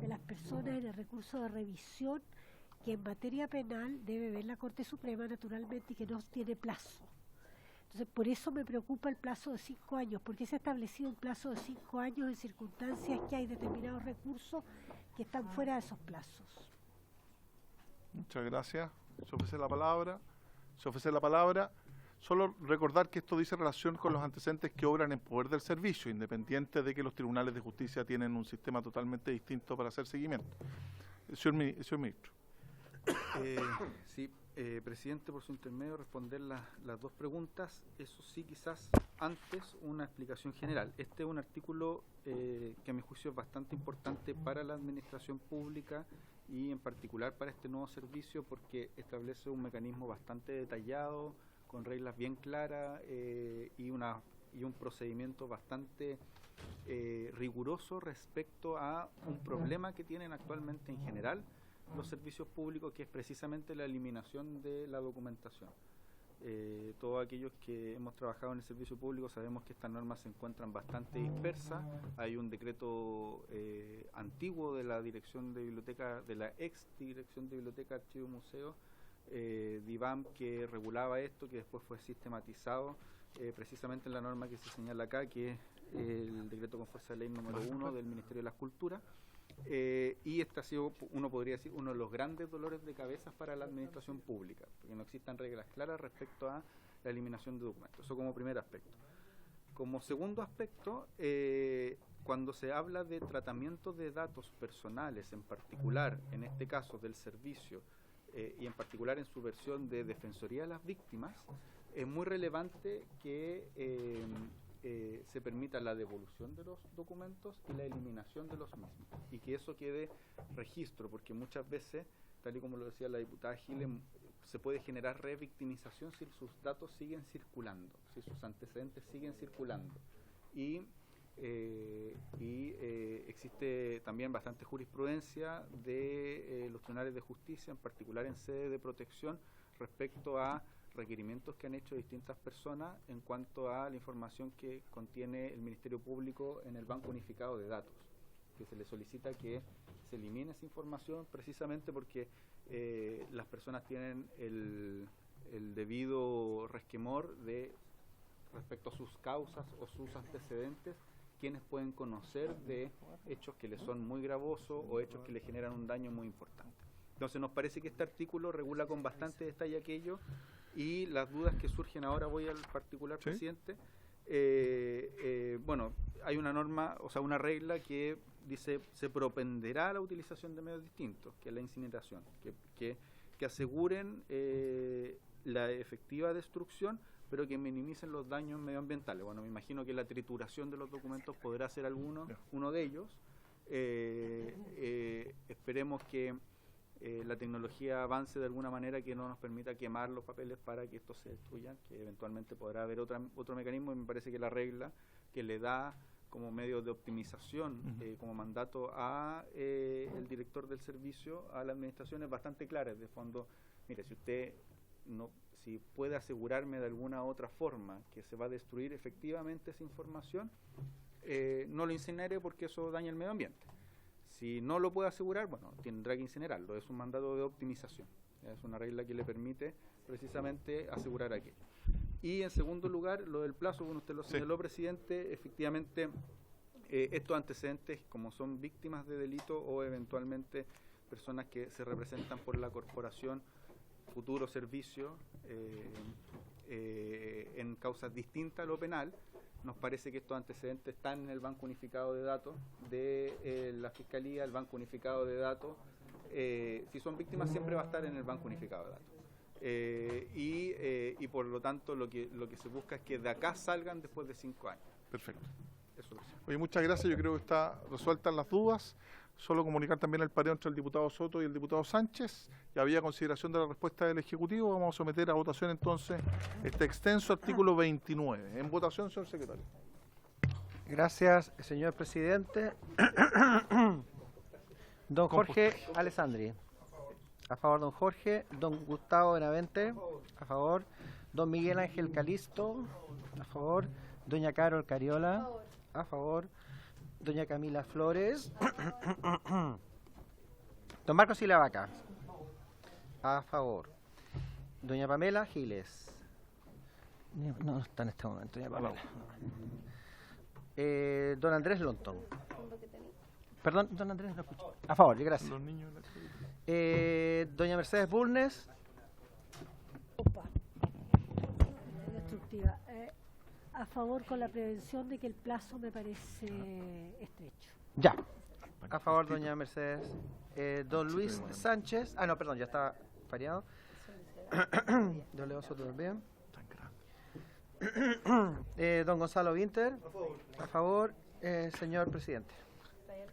de las personas en el recurso de revisión, que en materia penal debe ver la Corte Suprema naturalmente y que no tiene plazo. Entonces, por eso me preocupa el plazo de 5 años, porque se ha establecido un plazo de 5 años en circunstancias que hay determinados recursos que están fuera de esos plazos. Muchas gracias. Se ofrece la palabra. Se ofrece la palabra. Solo recordar que esto dice relación con los antecedentes que obran en poder del servicio, independiente de que los tribunales de justicia tienen un sistema totalmente distinto para hacer seguimiento. Señor ministro. Sí, presidente, por su intermedio, responder las dos preguntas. Eso sí, quizás antes una explicación general. Este es un artículo que a mi juicio es bastante importante para la administración pública y en particular para este nuevo servicio, porque establece un mecanismo bastante detallado, con reglas bien claras y un procedimiento bastante riguroso respecto a un problema que tienen actualmente en general los servicios públicos, que es precisamente la eliminación de la documentación. Todos aquellos que hemos trabajado en el servicio público sabemos que estas normas se encuentran bastante dispersas. Hay un decreto antiguo de la dirección de biblioteca, de la ex dirección de biblioteca, archivo y museo, DIVAM, que regulaba esto, que después fue sistematizado precisamente en la norma que se señala acá, que es el decreto con fuerza de ley número 1 del Ministerio de las Culturas. Y este ha sido, uno podría decir, uno de los grandes dolores de cabeza para la administración pública, porque no existan reglas claras respecto a la eliminación de documentos. Eso como primer aspecto. Como segundo aspecto, cuando se habla de tratamiento de datos personales, en particular, en este caso del servicio, y en particular en su versión de Defensoría de las Víctimas, es muy relevante que se permita la devolución de los documentos y la eliminación de los mismos, y que eso quede registro, porque muchas veces, tal y como lo decía la diputada Giles, se puede generar revictimización si sus datos siguen circulando, si sus antecedentes siguen circulando. Y existe también bastante jurisprudencia de los tribunales de justicia, en particular en sede de protección, respecto a requerimientos que han hecho distintas personas en cuanto a la información que contiene el Ministerio Público en el Banco Unificado de Datos, que se le solicita que se elimine esa información precisamente porque las personas tienen el debido resquemor de respecto a sus causas o sus antecedentes, quienes pueden conocer de hechos que les son muy gravosos o hechos que les generan un daño muy importante. Entonces nos parece que este artículo regula con bastante detalle aquello, y las dudas que surgen ahora, voy al particular, ¿sí? Presidente. Bueno, hay una norma, o sea, una regla que dice se propenderá a la utilización de medios distintos, que es la incineración, que aseguren la efectiva destrucción, pero que minimicen los daños medioambientales. Bueno, me imagino que la trituración de los documentos podrá ser uno de ellos. Esperemos que la tecnología avance de alguna manera que no nos permita quemar los papeles para que estos se destruyan, que eventualmente podrá haber otro mecanismo, y me parece que la regla que le da como medio de optimización, como mandato a el director del servicio, a la administración, es bastante clara. Es de fondo, mire, si puede asegurarme de alguna otra forma que se va a destruir efectivamente esa información, no lo incinere porque eso daña el medio ambiente. Si no lo puede asegurar, bueno, tendrá que incinerarlo. Es un mandato de optimización. Es una regla que le permite precisamente asegurar aquello. Y en segundo lugar, lo del plazo, bueno, usted lo señaló, presidente, efectivamente estos antecedentes, como son víctimas de delito o eventualmente personas que se representan por la corporación futuro servicio en causas distintas a lo penal. Nos parece que estos antecedentes están en el Banco Unificado de Datos de la Fiscalía, el Banco Unificado de Datos. Si son víctimas siempre va a estar en el Banco Unificado de Datos. Y por lo tanto lo que se busca es que de acá salgan después de 5 años. Perfecto. Eso es. Oye, muchas gracias. Yo creo que está resueltas las dudas. Solo comunicar también el pareo entre el diputado Soto y el diputado Sánchez. Y había consideración de la respuesta del Ejecutivo. Vamos a someter a votación entonces este extenso artículo 29. En votación, señor secretario. Gracias, señor presidente. Don Jorge Alessandri. A favor, don Jorge. Don Gustavo Benavente. A favor. Don Miguel Ángel Calisto. A favor. Doña Carol Cariola. A favor. Doña Camila Flores. Don Marcos Silavaca. A favor. Doña Pamela Giles. No está en este momento, doña Pamela. Don Andrés Lonton. Perdón, don Andrés, no escucho. A favor, gracias. Los niños. Doña Mercedes Bulnes. Opa. Destructiva. A favor con la prevención de que el plazo me parece estrecho. Ya. A favor, doña Mercedes. Don Luis Sánchez. Ah, no, perdón, ya está pareado. Don León Soto también. Don Gonzalo Winter. A favor, señor presidente.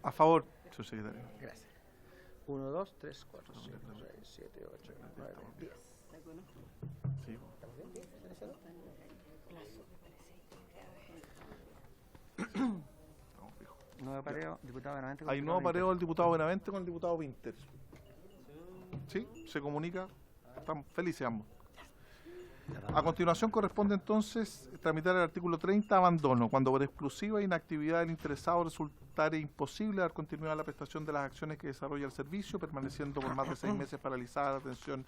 A favor, señor secretario. Gracias. 1, 2, 3, 4, 5, 6, 7, 8, 9, 10. Sí. Nuevo pareo, diputado Benavente. Hay nuevo pareo del diputado Benavente con el diputado Winter. ¿Sí? Se comunica. Están felices ambos. A continuación corresponde entonces tramitar el artículo 30, abandono, cuando por exclusiva inactividad del interesado resultare imposible dar continuidad a la prestación de las acciones que desarrolla el servicio, permaneciendo por más de 6 meses paralizada la atención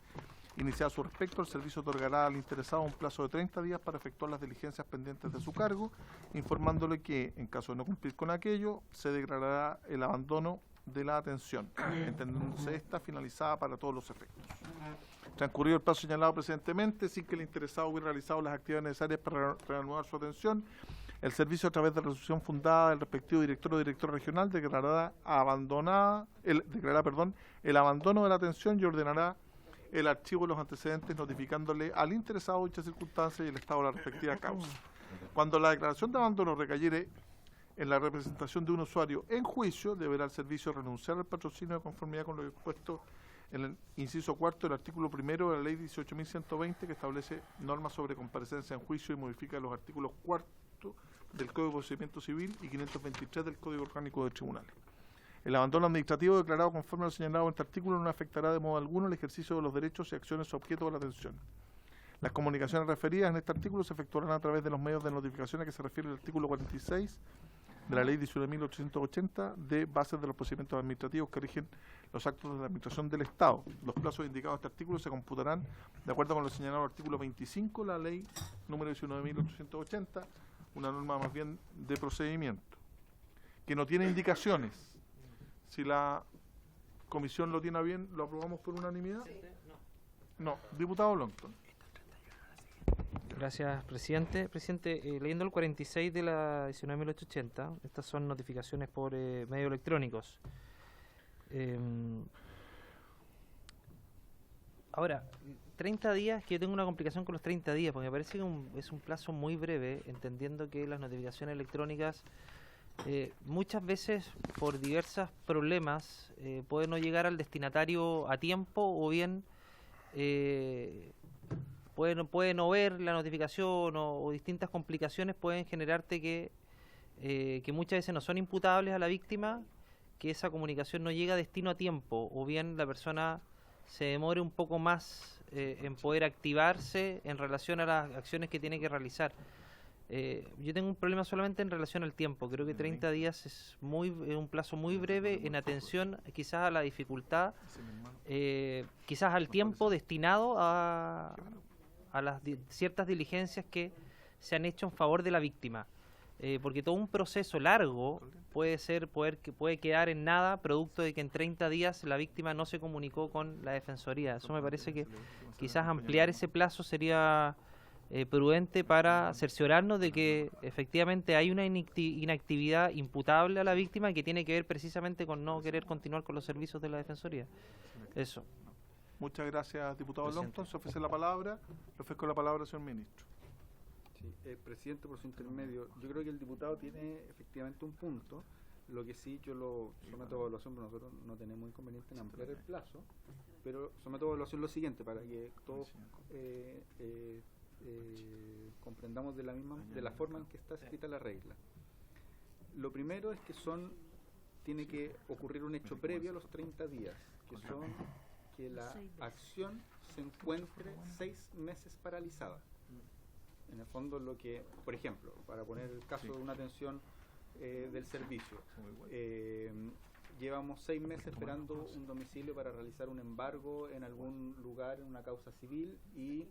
iniciada a su respecto, el servicio otorgará al interesado un plazo de 30 días para efectuar las diligencias pendientes de su cargo, informándole que, en caso de no cumplir con aquello, se declarará el abandono de la atención, entendiéndose esta finalizada para todos los efectos. Transcurrido el plazo señalado precedentemente, sin que el interesado hubiera realizado las actividades necesarias para reanudar su atención, el servicio, a través de resolución fundada del respectivo director o director regional, declarará el abandono de la atención y ordenará el archivo de los antecedentes, notificándole al interesado dicha circunstancia y el estado de la respectiva causa. Cuando la declaración de abandono recayere en la representación de un usuario en juicio, deberá el servicio renunciar al patrocinio de conformidad con lo expuesto en el inciso cuarto del artículo primero de la ley 18.120, que establece normas sobre comparecencia en juicio y modifica los artículos cuarto del Código de Procedimiento Civil y 523 del Código Orgánico de Tribunales. El abandono administrativo declarado conforme a lo señalado en este artículo no afectará de modo alguno el ejercicio de los derechos y acciones objeto de la atención. Las comunicaciones referidas en este artículo se efectuarán a través de los medios de notificación a que se refiere el artículo 46 de la ley 19.880 de bases de los procedimientos administrativos que rigen los actos de la administración del Estado. Los plazos indicados en este artículo se computarán de acuerdo con lo señalado en el artículo 25 de la ley número 19.880, una norma más bien de procedimiento, que no tiene indicaciones. Si la comisión lo tiene bien, ¿lo aprobamos por unanimidad? No. Diputado Longton. Gracias, presidente. Presidente, leyendo el 46 de la 19.880, estas son notificaciones por medios electrónicos. Ahora, 30 días, que yo tengo una complicación con los 30 días, porque me parece que es un plazo muy breve, entendiendo que las notificaciones electrónicas muchas veces, por diversos problemas, pueden no llegar al destinatario a tiempo, o bien pueden no ver la notificación, o distintas complicaciones pueden generarte que muchas veces no son imputables a la víctima, que esa comunicación no llega a destino a tiempo, o bien la persona se demore un poco más en poder activarse en relación a las acciones que tiene que realizar. Yo tengo un problema solamente en relación al tiempo. Creo que 30 días es un plazo muy breve en atención quizás a la dificultad, quizás al tiempo destinado a las ciertas diligencias que se han hecho en favor de la víctima. porque todo un proceso largo puede quedar en nada producto de que en 30 días la víctima no se comunicó con la Defensoría. Eso me parece que quizás ampliar ese plazo sería prudente para cerciorarnos de que efectivamente hay una inactividad imputable a la víctima que tiene que ver precisamente con no querer continuar con los servicios de la Defensoría. Eso. Muchas gracias, diputado Presidente. Longton. Se ofrece la palabra. Le ofrezco la palabra al señor ministro. Sí, presidente, por su intermedio, yo creo que el diputado tiene efectivamente un punto. Lo que sí, yo lo someto a evaluación, pero nosotros no tenemos inconveniente en ampliar el plazo, pero someto a evaluación lo siguiente, para que todos comprendamos de la forma en que está escrita la regla. Lo primero es que tiene que ocurrir un hecho previo a los 30 días, que son que la acción se encuentre 6 meses paralizada. En el fondo, por ejemplo, para poner el caso de una atención del servicio, llevamos 6 meses esperando un domicilio para realizar un embargo en algún lugar, en una causa civil, y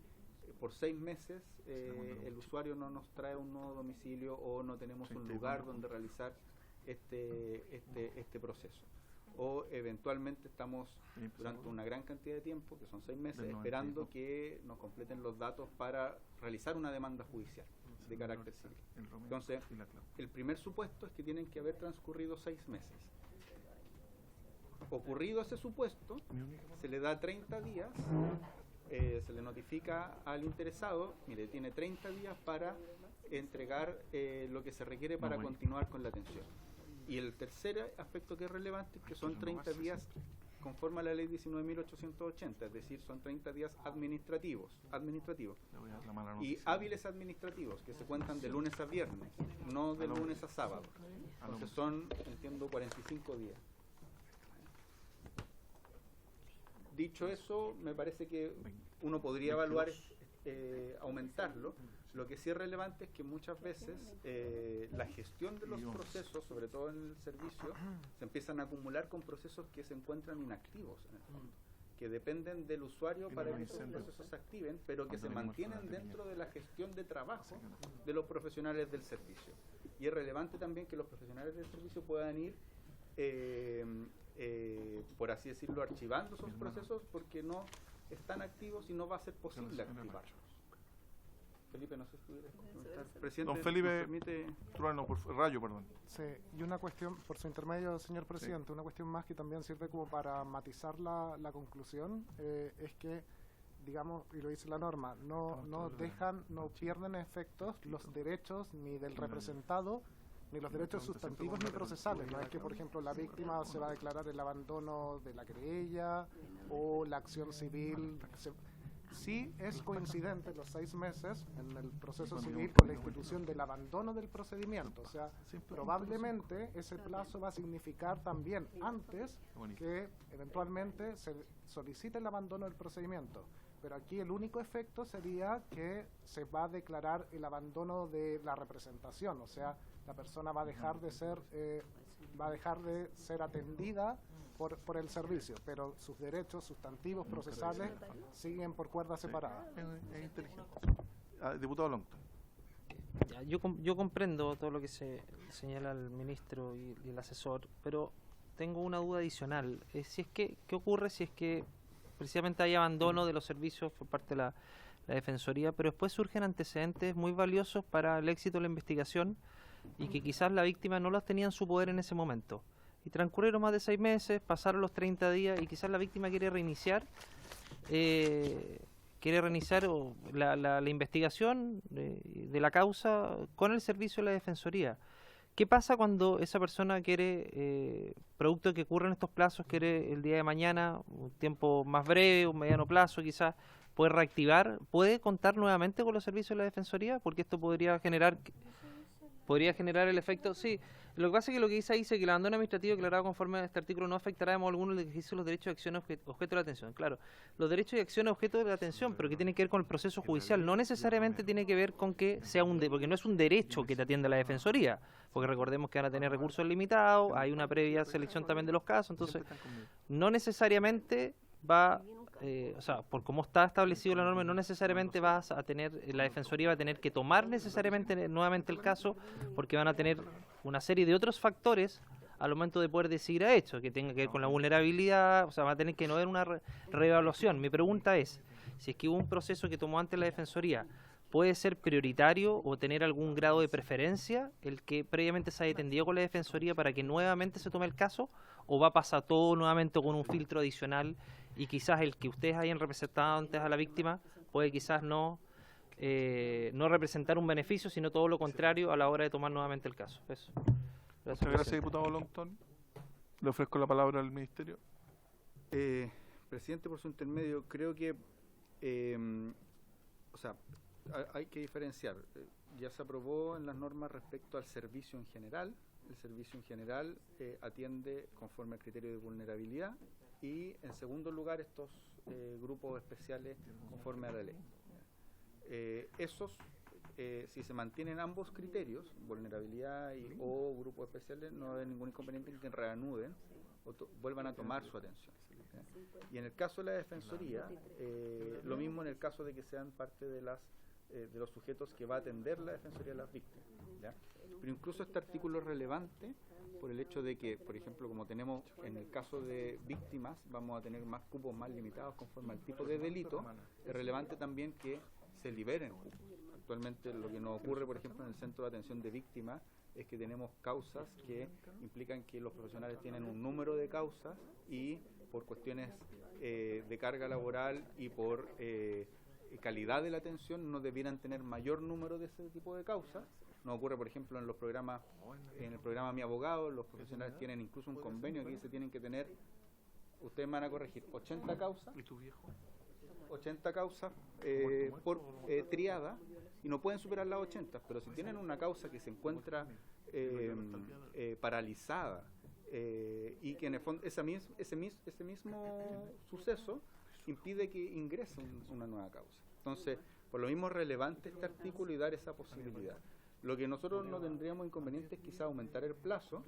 por 6 meses el usuario no nos trae un nuevo domicilio o no tenemos un lugar donde realizar este proceso. O eventualmente estamos durante una gran cantidad de tiempo, que son 6 meses, esperando que nos completen los datos para realizar una demanda judicial de carácter civil. Entonces, el primer supuesto es que tienen que haber transcurrido 6 meses. Ocurrido ese supuesto, se le da 30 días, se le notifica al interesado, mire, tiene 30 días para entregar lo que se requiere para continuar con la atención. Y el tercer aspecto que es relevante es que son 30 días conforme a la ley 19.880, es decir, son 30 días administrativos y hábiles administrativos, que se cuentan de lunes a viernes, no de lunes a sábado. Entonces son, entiendo, 45 días. Dicho eso, me parece que uno podría evaluar aumentarlo. Lo que sí es relevante es que muchas veces la gestión de los procesos, sobre todo en el servicio, se empiezan a acumular con procesos que se encuentran inactivos, en el fondo, que dependen del usuario para que esos procesos se activen, pero que se mantienen dentro de la gestión de trabajo de los profesionales del servicio. Y es relevante también que los profesionales del servicio puedan ir, por así decirlo, archivando esos procesos porque no están activos y no va a ser posible activarlos. Felipe, no sé si pudieras comentar. Presidente, Don Felipe ¿nos permite? Trueno, Rayo, perdón. Sí, y una cuestión, por su intermedio, señor presidente, una cuestión más que también sirve como para matizar la conclusión, es que, digamos, y lo dice la norma, no pierden efectos los derechos ni del representado, ni los derechos sustantivos ni procesales. No es que, por ejemplo, la víctima se va a declarar el abandono de la querella o la acción civil. Sí es coincidente los 6 meses en el proceso civil con la institución del abandono del procedimiento. O sea, probablemente ese plazo va a significar también antes que eventualmente se solicite el abandono del procedimiento. Pero aquí el único efecto sería que se va a declarar el abandono de la representación. O sea, la persona va a dejar de ser atendida por el servicio, pero sus derechos sustantivos procesales siguen por cuerda separada. Es inteligente. Diputado Longton. Yo comprendo todo lo que se señala el ministro y el asesor, pero tengo una duda adicional. ¿Qué ocurre si es que precisamente hay abandono de los servicios por parte de la Defensoría, pero después surgen antecedentes muy valiosos para el éxito de la investigación y que quizás la víctima no los tenía en su poder en ese momento? Y transcurrieron más de 6 meses, pasaron los 30 días y quizás la víctima quiere reiniciar la investigación de la causa con el servicio de la Defensoría. ¿Qué pasa cuando esa persona quiere, producto de que ocurren estos plazos, quiere el día de mañana, un tiempo más breve, un mediano plazo quizás, puede reactivar, puede contar nuevamente con los servicios de la Defensoría? Porque esto podría generar el efecto, sí. Lo que pasa es que lo que dice ahí dice que el abandono administrativo declarado conforme a este artículo no afectará de modo alguno el ejercicio de los derechos de acción objeto de la atención. Claro, los derechos de acción objeto de la atención, pero que tiene que ver con el proceso judicial, no necesariamente tiene que ver con que sea porque no es un derecho que te atienda la Defensoría, porque recordemos que van a tener recursos limitados, hay una previa selección también de los casos, entonces no necesariamente va o sea, por cómo está establecido la norma, no necesariamente vas a tener, la Defensoría va a tener que tomar necesariamente nuevamente el caso, porque van a tener una serie de otros factores al momento de poder decidir a hecho, que tenga que ver con la vulnerabilidad, o sea, va a tener que no haber una reevaluación. Mi pregunta es, si es que hubo un proceso que tomó antes la Defensoría, ¿puede ser prioritario o tener algún grado de preferencia el que previamente se haya atendido con la Defensoría para que nuevamente se tome el caso? ¿O va a pasar todo nuevamente con un filtro adicional y quizás el que ustedes hayan representado antes a la víctima puede quizás no representar un beneficio, sino todo lo contrario a la hora de tomar nuevamente el caso? Eso. Muchas gracias, diputado Longton. Le ofrezco la palabra al Ministerio. Presidente, por su intermedio, creo que o sea, hay que diferenciar. Ya se aprobó en las normas respecto al servicio en general. El servicio en general atiende conforme al criterio de vulnerabilidad y, en segundo lugar, estos grupos especiales conforme a la ley. Esos, si se mantienen ambos criterios, vulnerabilidad o grupos especiales, no hay ningún inconveniente en que reanuden o vuelvan a tomar su atención. Y en el caso de la Defensoría, lo mismo en el caso de que sean parte de los sujetos que va a atender la Defensoría de las Víctimas, ¿ya? Pero incluso este artículo es relevante por el hecho de que, por ejemplo, como tenemos en el caso de víctimas, vamos a tener más cupos más limitados conforme al tipo de delito, es relevante también que se liberen cupos. Actualmente lo que nos ocurre, por ejemplo, en el Centro de Atención de Víctimas, es que tenemos causas que implican que los profesionales tienen un número de causas y por cuestiones de carga laboral y por calidad de la atención no debieran tener mayor número de ese tipo de causas. Nos ocurre, por ejemplo, en los programas, en el programa Mi Abogado, los profesionales tienen incluso un convenio que dice tienen que tener, ustedes me van a corregir, 80 causas. ¿Y tu viejo? 80 causas por triada y no pueden superar las 80, pero si tienen una causa que se encuentra paralizada y que en el fondo ese mismo suceso impide que ingrese una nueva causa. Entonces, por lo mismo es relevante este artículo y dar esa posibilidad. Lo que nosotros no tendríamos inconveniente es quizás aumentar el plazo,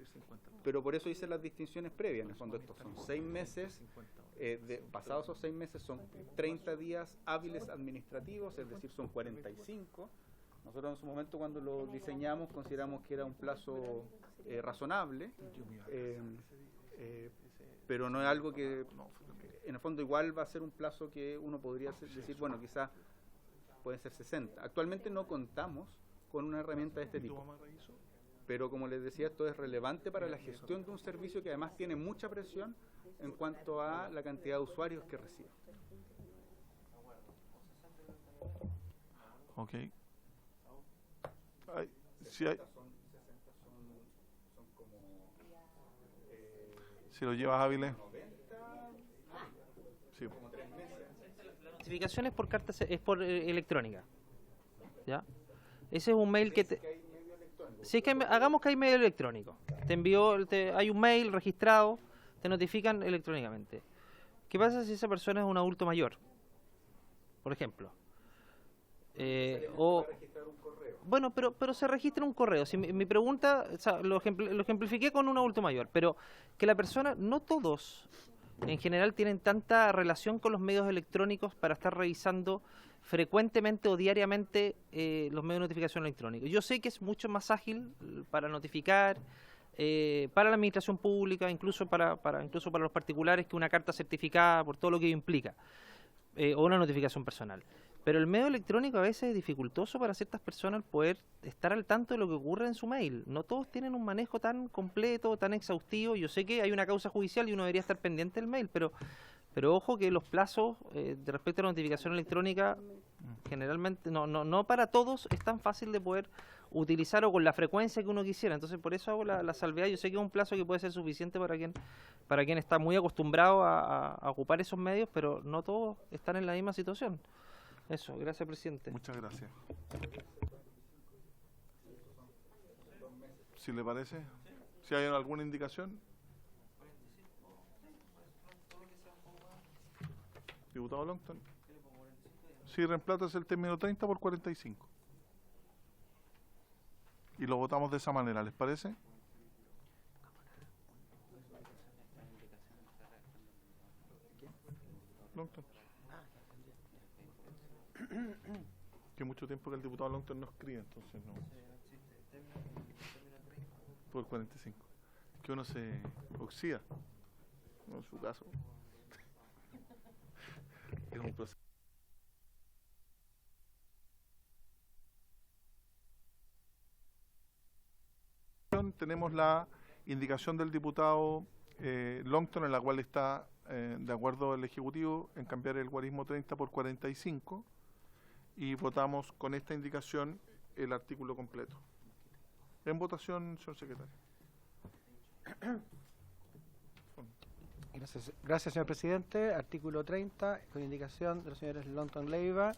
pero por eso hice las distinciones previas. En el fondo estos son 6 meses, pasados esos 6 meses son 30 días hábiles administrativos, es decir, son 45. Nosotros en su momento cuando lo diseñamos consideramos que era un plazo razonable, pero no es algo que, en el fondo igual va a ser un plazo que uno podría decir, bueno, quizás pueden ser 60. Actualmente no contamos con una herramienta de este tipo, pero como les decía, esto es relevante para la gestión de un servicio que además tiene mucha presión en cuanto a la cantidad de usuarios que recibe. Ok. Si lo llevas hábiles. Sí. La notificación es por carta, es por electrónica, ¿ya? Ese es un mail que te... Si es que hagamos que hay medio electrónico, te envió, hay un mail registrado, te notifican electrónicamente. ¿Qué pasa si esa persona es un adulto mayor? Por ejemplo. Bueno, pero se registra un correo. Si mi pregunta, o sea, lo ejemplifiqué con un adulto mayor, pero que la persona, no todos en general tienen tanta relación con los medios electrónicos para estar revisando frecuentemente o diariamente los medios de notificación electrónicos. Yo sé que es mucho más ágil para notificar, para la administración pública, incluso para los particulares, que una carta certificada por todo lo que ello implica, o una notificación personal. Pero el medio electrónico a veces es dificultoso para ciertas personas poder estar al tanto de lo que ocurre en su mail. No todos tienen un manejo tan completo, tan exhaustivo. Yo sé que hay una causa judicial y uno debería estar pendiente del mail, pero ojo que los plazos de respecto a la notificación electrónica generalmente no para todos es tan fácil de poder utilizar o con la frecuencia que uno quisiera. Entonces por eso hago la salvedad. Yo sé que es un plazo que puede ser suficiente para quien está muy acostumbrado a ocupar esos medios, pero no todos están en la misma situación. Eso, gracias, presidente. Muchas gracias. Si le parece, si hay alguna indicación. Diputado Longton. Si reemplazas el término 30 por 45. Y lo votamos de esa manera, ¿les parece? Longton. Que mucho tiempo que el diputado Longton no escribe, entonces no. Por 45. Que uno se oxida. No en su caso. Es un proceso. Tenemos la indicación del diputado Longton, en la cual está de acuerdo el Ejecutivo en cambiar el guarismo 30 por 45, y votamos con esta indicación el artículo completo. En votación, señor secretario. Gracias, señor presidente. Artículo 30, con indicación de los señores Longton Leiva,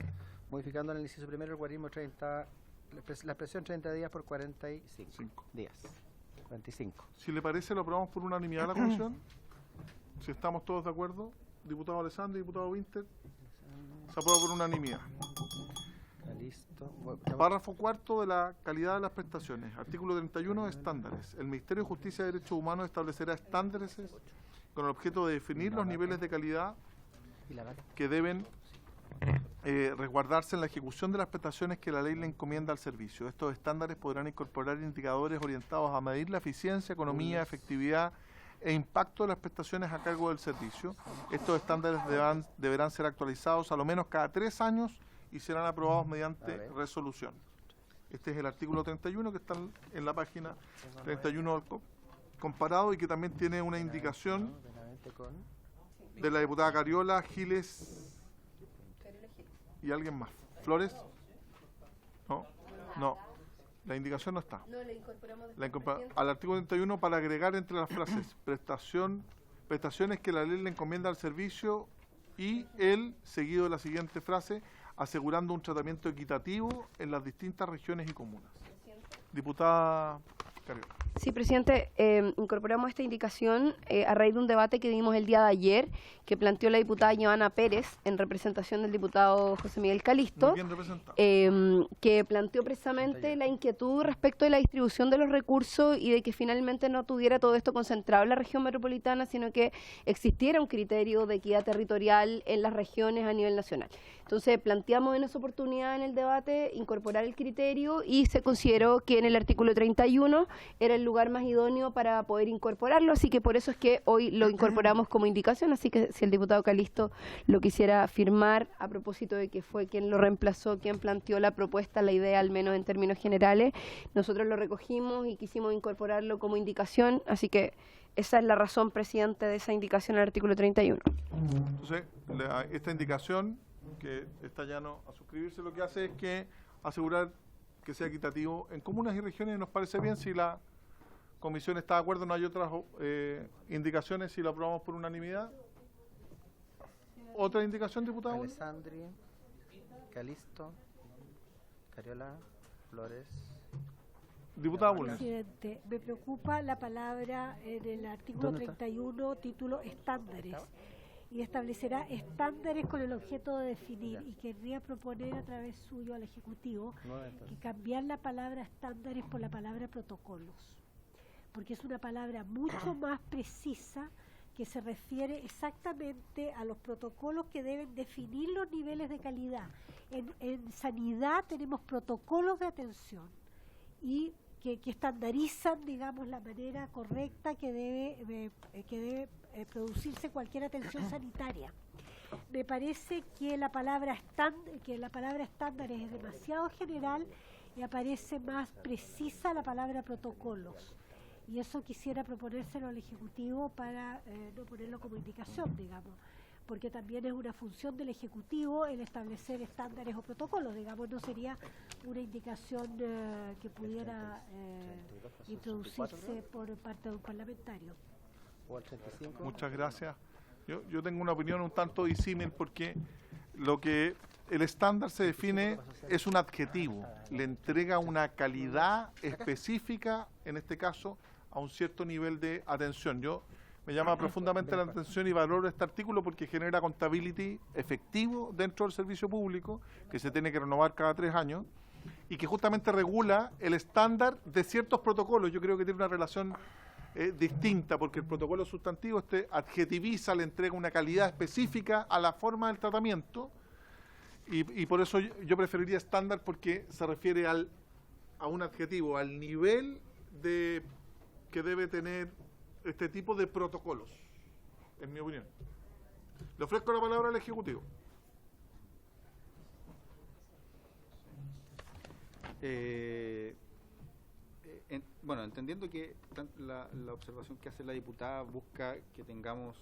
modificando en el inciso primero el guarismo 30, la expresión 30 días por 45 días. 45. Si le parece, lo aprobamos por unanimidad a la comisión. Si estamos todos de acuerdo, diputado Alessandri, diputado Winter, se aprueba por unanimidad. Listo. Párrafo cuarto de la calidad de las prestaciones. Artículo 31, estándares. El Ministerio de Justicia y Derechos Humanos establecerá estándares con el objeto de definir los niveles de calidad que deben resguardarse en la ejecución de las prestaciones que la ley le encomienda al servicio. Estos estándares podrán incorporar indicadores orientados a medir la eficiencia, economía, efectividad e impacto de las prestaciones a cargo del servicio. Estos estándares deberán ser actualizados a lo menos cada 3 años y serán aprobados mediante resolución. Este es el artículo 31 que está en la página 31 del comparado, y que también tiene una indicación de la diputada Cariola, Giles y alguien más. ¿Flores? No. La indicación no está. No, la incorporamos Al artículo 31, para agregar entre las frases prestaciones que la ley le encomienda al servicio, y el seguido de la siguiente frase, asegurando un tratamiento equitativo en las distintas regiones y comunas. Diputada Cariola. Sí, presidente, incorporamos esta indicación a raíz de un debate que dimos el día de ayer, que planteó la diputada Joana Pérez en representación del diputado José Miguel Calisto, que planteó precisamente la inquietud respecto de la distribución de los recursos y de que finalmente no tuviera todo esto concentrado en la región metropolitana, sino que existiera un criterio de equidad territorial en las regiones a nivel nacional. Entonces planteamos en esa oportunidad en el debate incorporar el criterio, y se consideró que en el artículo 31 era el lugar más idóneo para poder incorporarlo, así que por eso es que hoy lo incorporamos como indicación. Así que si el diputado Calisto lo quisiera firmar, a propósito de que fue quien lo reemplazó, quien planteó la propuesta, la idea al menos en términos generales, nosotros lo recogimos y quisimos incorporarlo como indicación, así que esa es la razón, presidente, de esa indicación al artículo 31. Entonces, esta indicación, que está llano a suscribirse, lo que hace es que asegurar que sea equitativo en comunas y regiones, y nos parece bien. Si la comisión está de acuerdo, no hay otras indicaciones, si lo aprobamos por unanimidad. ¿Otra indicación, diputado? Alessandri, Calisto, Cariola, Flores. Diputada Bulnes. Presidente, me preocupa la palabra en el artículo 31, título estándares, y establecerá estándares con el objeto de definir, y querría proponer a través suyo al Ejecutivo que cambiar la palabra estándares por la palabra protocolos, porque es una palabra mucho más precisa, que se refiere exactamente a los protocolos que deben definir los niveles de calidad. En sanidad tenemos protocolos de atención y que estandarizan, digamos, la manera correcta que debe producirse cualquier atención sanitaria. Me parece que la palabra estándares es demasiado general y aparece más precisa la palabra protocolos. Y eso quisiera proponérselo al Ejecutivo para no ponerlo como indicación, digamos, porque también es una función del Ejecutivo el establecer estándares o protocolos, digamos, no sería una indicación que pudiera introducirse por parte de un parlamentario. Muchas gracias. Yo tengo una opinión un tanto disímil, porque lo que el estándar se define es un adjetivo, le entrega una calidad específica, en este caso, a un cierto nivel de atención. Me llama profundamente la atención y valoro este artículo porque genera accountability efectivo dentro del servicio público, que se tiene que renovar cada 3 años, y que justamente regula el estándar de ciertos protocolos. Yo creo que tiene una relación distinta, porque el protocolo sustantivo adjetiviza, le entrega una calidad específica a la forma del tratamiento, Y por eso yo preferiría estándar porque se refiere a un adjetivo, al nivel que debe tener este tipo de protocolos, en mi opinión. Le ofrezco la palabra al Ejecutivo. Bueno, entendiendo que la observación que hace la diputada busca que tengamos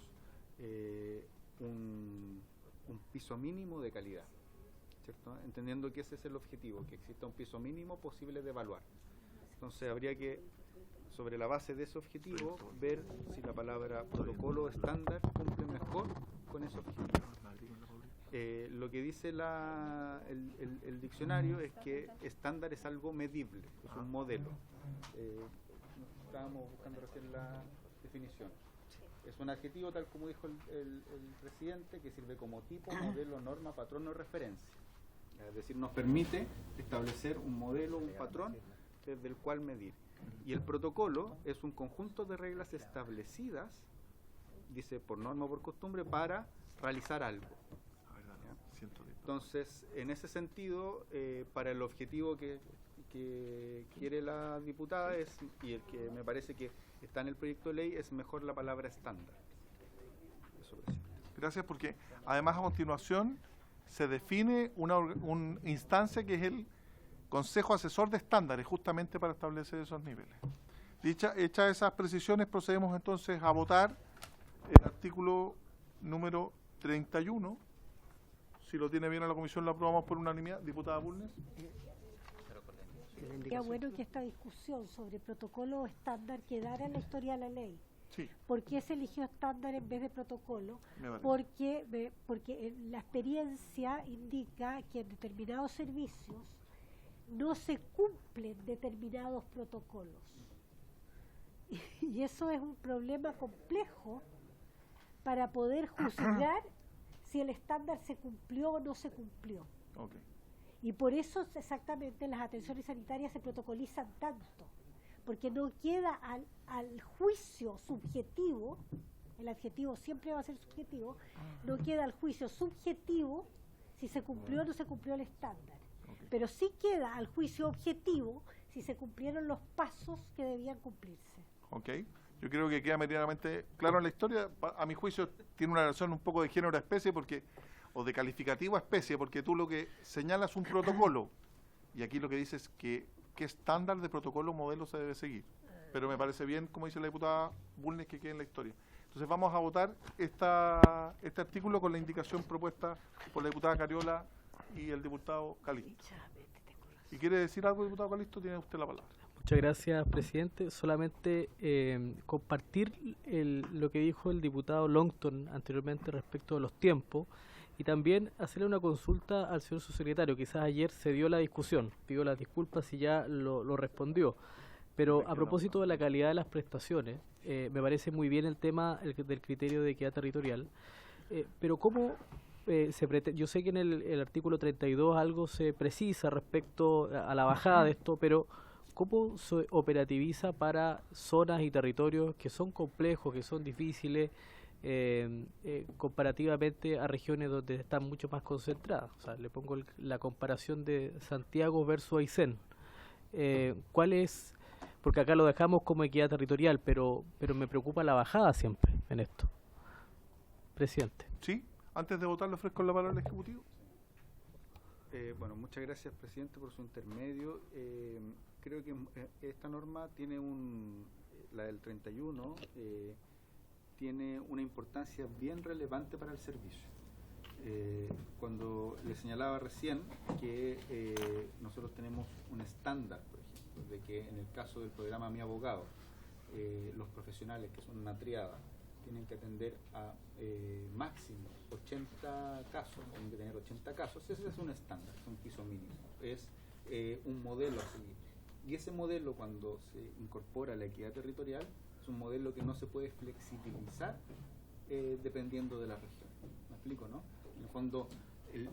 un piso mínimo de calidad, ¿cierto? Entendiendo que ese es el objetivo, que exista un piso mínimo posible de evaluar. Entonces habría que, sobre la base de ese objetivo, ver si la palabra protocolo estándar cumple mejor con ese objetivo. Lo que dice el diccionario es que estándar es algo medible, es un modelo. Estábamos buscando recién la definición. Es un adjetivo, tal como dijo el presidente, que sirve como tipo, modelo, norma, patrón o referencia. Es decir, nos permite establecer un modelo, un patrón desde el cual medir. Y el protocolo es un conjunto de reglas establecidas, dice por norma o por costumbre, para realizar algo. Entonces, en ese sentido, para el objetivo que quiere la diputada y el que me parece que está en el proyecto de ley, es mejor la palabra estándar. Eso, presidente. Gracias, porque además a continuación se define una instancia que es el Consejo Asesor de Estándares, justamente para establecer esos niveles. Hechas esas precisiones, procedemos entonces a votar el artículo número 31. Si lo tiene bien a la comisión, lo aprobamos por unanimidad. Diputada Bulnes. Sería bueno que esta discusión sobre protocolo o estándar quedara en la historia de la ley. Sí. ¿Por qué se eligió estándar en vez de protocolo? Porque la experiencia indica que en determinados servicios no se cumplen determinados protocolos. Y eso es un problema complejo para poder juzgar si el estándar se cumplió o no se cumplió. Okay. Y por eso exactamente las atenciones sanitarias se protocolizan tanto, porque no queda al juicio subjetivo, el adjetivo siempre va a ser subjetivo, no queda al juicio subjetivo si se cumplió o no se cumplió el estándar. Okay. Pero sí queda al juicio objetivo si se cumplieron los pasos que debían cumplirse. Ok. Yo creo que queda medianamente claro en la historia. A mi juicio tiene una relación un poco de género a especie, o de calificativo a especie, porque tú lo que señalas un protocolo, y aquí lo que dices es que qué estándar de protocolo o modelo se debe seguir. Pero me parece bien, como dice la diputada Bulnes, que quede en la historia. Entonces vamos a votar este artículo con la indicación propuesta por la diputada Cariola y el diputado Calisto. ¿Y quiere decir algo, diputado Calisto? Tiene usted la palabra. Muchas gracias, presidente. Solamente compartir lo que dijo el diputado Longton anteriormente respecto de los tiempos y también hacerle una consulta al señor subsecretario. Quizás ayer se dio la discusión, pidió las disculpas y ya lo respondió. Pero a propósito de la calidad de las prestaciones, me parece muy bien el tema del criterio de equidad territorial. Pero ¿cómo se pretende? Yo sé que en el artículo 32 algo se precisa respecto a la bajada de esto, pero ¿cómo se operativiza para zonas y territorios que son complejos, que son difíciles, comparativamente a regiones donde están mucho más concentradas? O sea, le pongo la comparación de Santiago versus Aysén. ¿Cuál es? Porque acá lo dejamos como equidad territorial, pero me preocupa la bajada siempre en esto. Presidente. Sí, antes de votar le ofrezco la palabra al Ejecutivo. Bueno, muchas gracias, presidente, por su intermedio. Creo que esta norma tiene la del 31, tiene una importancia bien relevante para el servicio. Cuando le señalaba recién que nosotros tenemos un estándar, por ejemplo, de que en el caso del programa Mi Abogado, los profesionales, que son una triada, tienen que atender a máximo 80 casos, tienen que tener 80 casos. Ese es un estándar, es un piso mínimo, es un modelo a seguir. Y ese modelo, cuando se incorpora la equidad territorial, es un modelo que no se puede flexibilizar dependiendo de la región. ¿Me explico, no? En el fondo,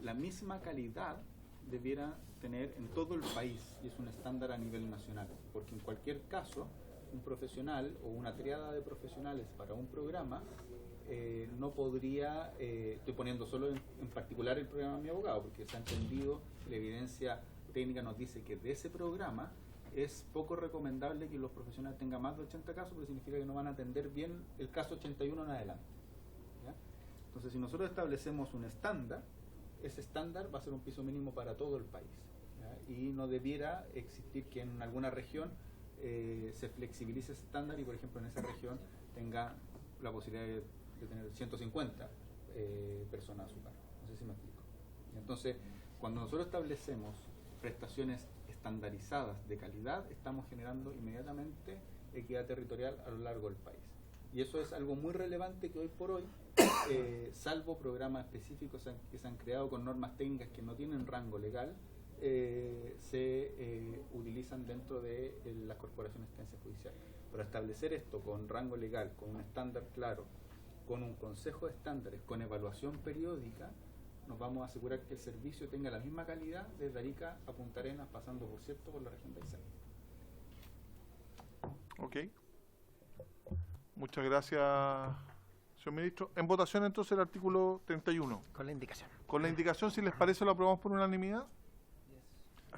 la misma calidad debiera tener en todo el país, y es un estándar a nivel nacional, porque en cualquier caso, un profesional o una triada de profesionales para un programa no podría, estoy poniendo solo en particular el programa de mi abogado, porque se ha entendido, la evidencia técnica nos dice que de ese programa es poco recomendable que los profesionales tengan más de 80 casos, porque significa que no van a atender bien el caso 81 en adelante. ¿Ya? Entonces, si nosotros establecemos un estándar, ese estándar va a ser un piso mínimo para todo el país. ¿Ya? Y no debiera existir que en alguna región se flexibilice ese estándar y, por ejemplo, en esa región tenga la posibilidad de tener 150 personas a su cargo. No sé si me explico. Entonces, cuando nosotros establecemos prestaciones estandarizadas de calidad, estamos generando inmediatamente equidad territorial a lo largo del país. Y eso es algo muy relevante que hoy por hoy, salvo programas específicos que se han creado con normas técnicas que no tienen rango legal, se utilizan dentro de las corporaciones de asistencia judicial. Para establecer esto con rango legal, con un estándar claro, con un consejo de estándares, con evaluación periódica, nos vamos a asegurar que el servicio tenga la misma calidad desde Arica a Punta Arenas, pasando por cierto por la región del Aysén. Ok. Muchas gracias, señor ministro. En votación entonces el artículo 31. Con la indicación. Con la indicación, si les parece, lo aprobamos por unanimidad.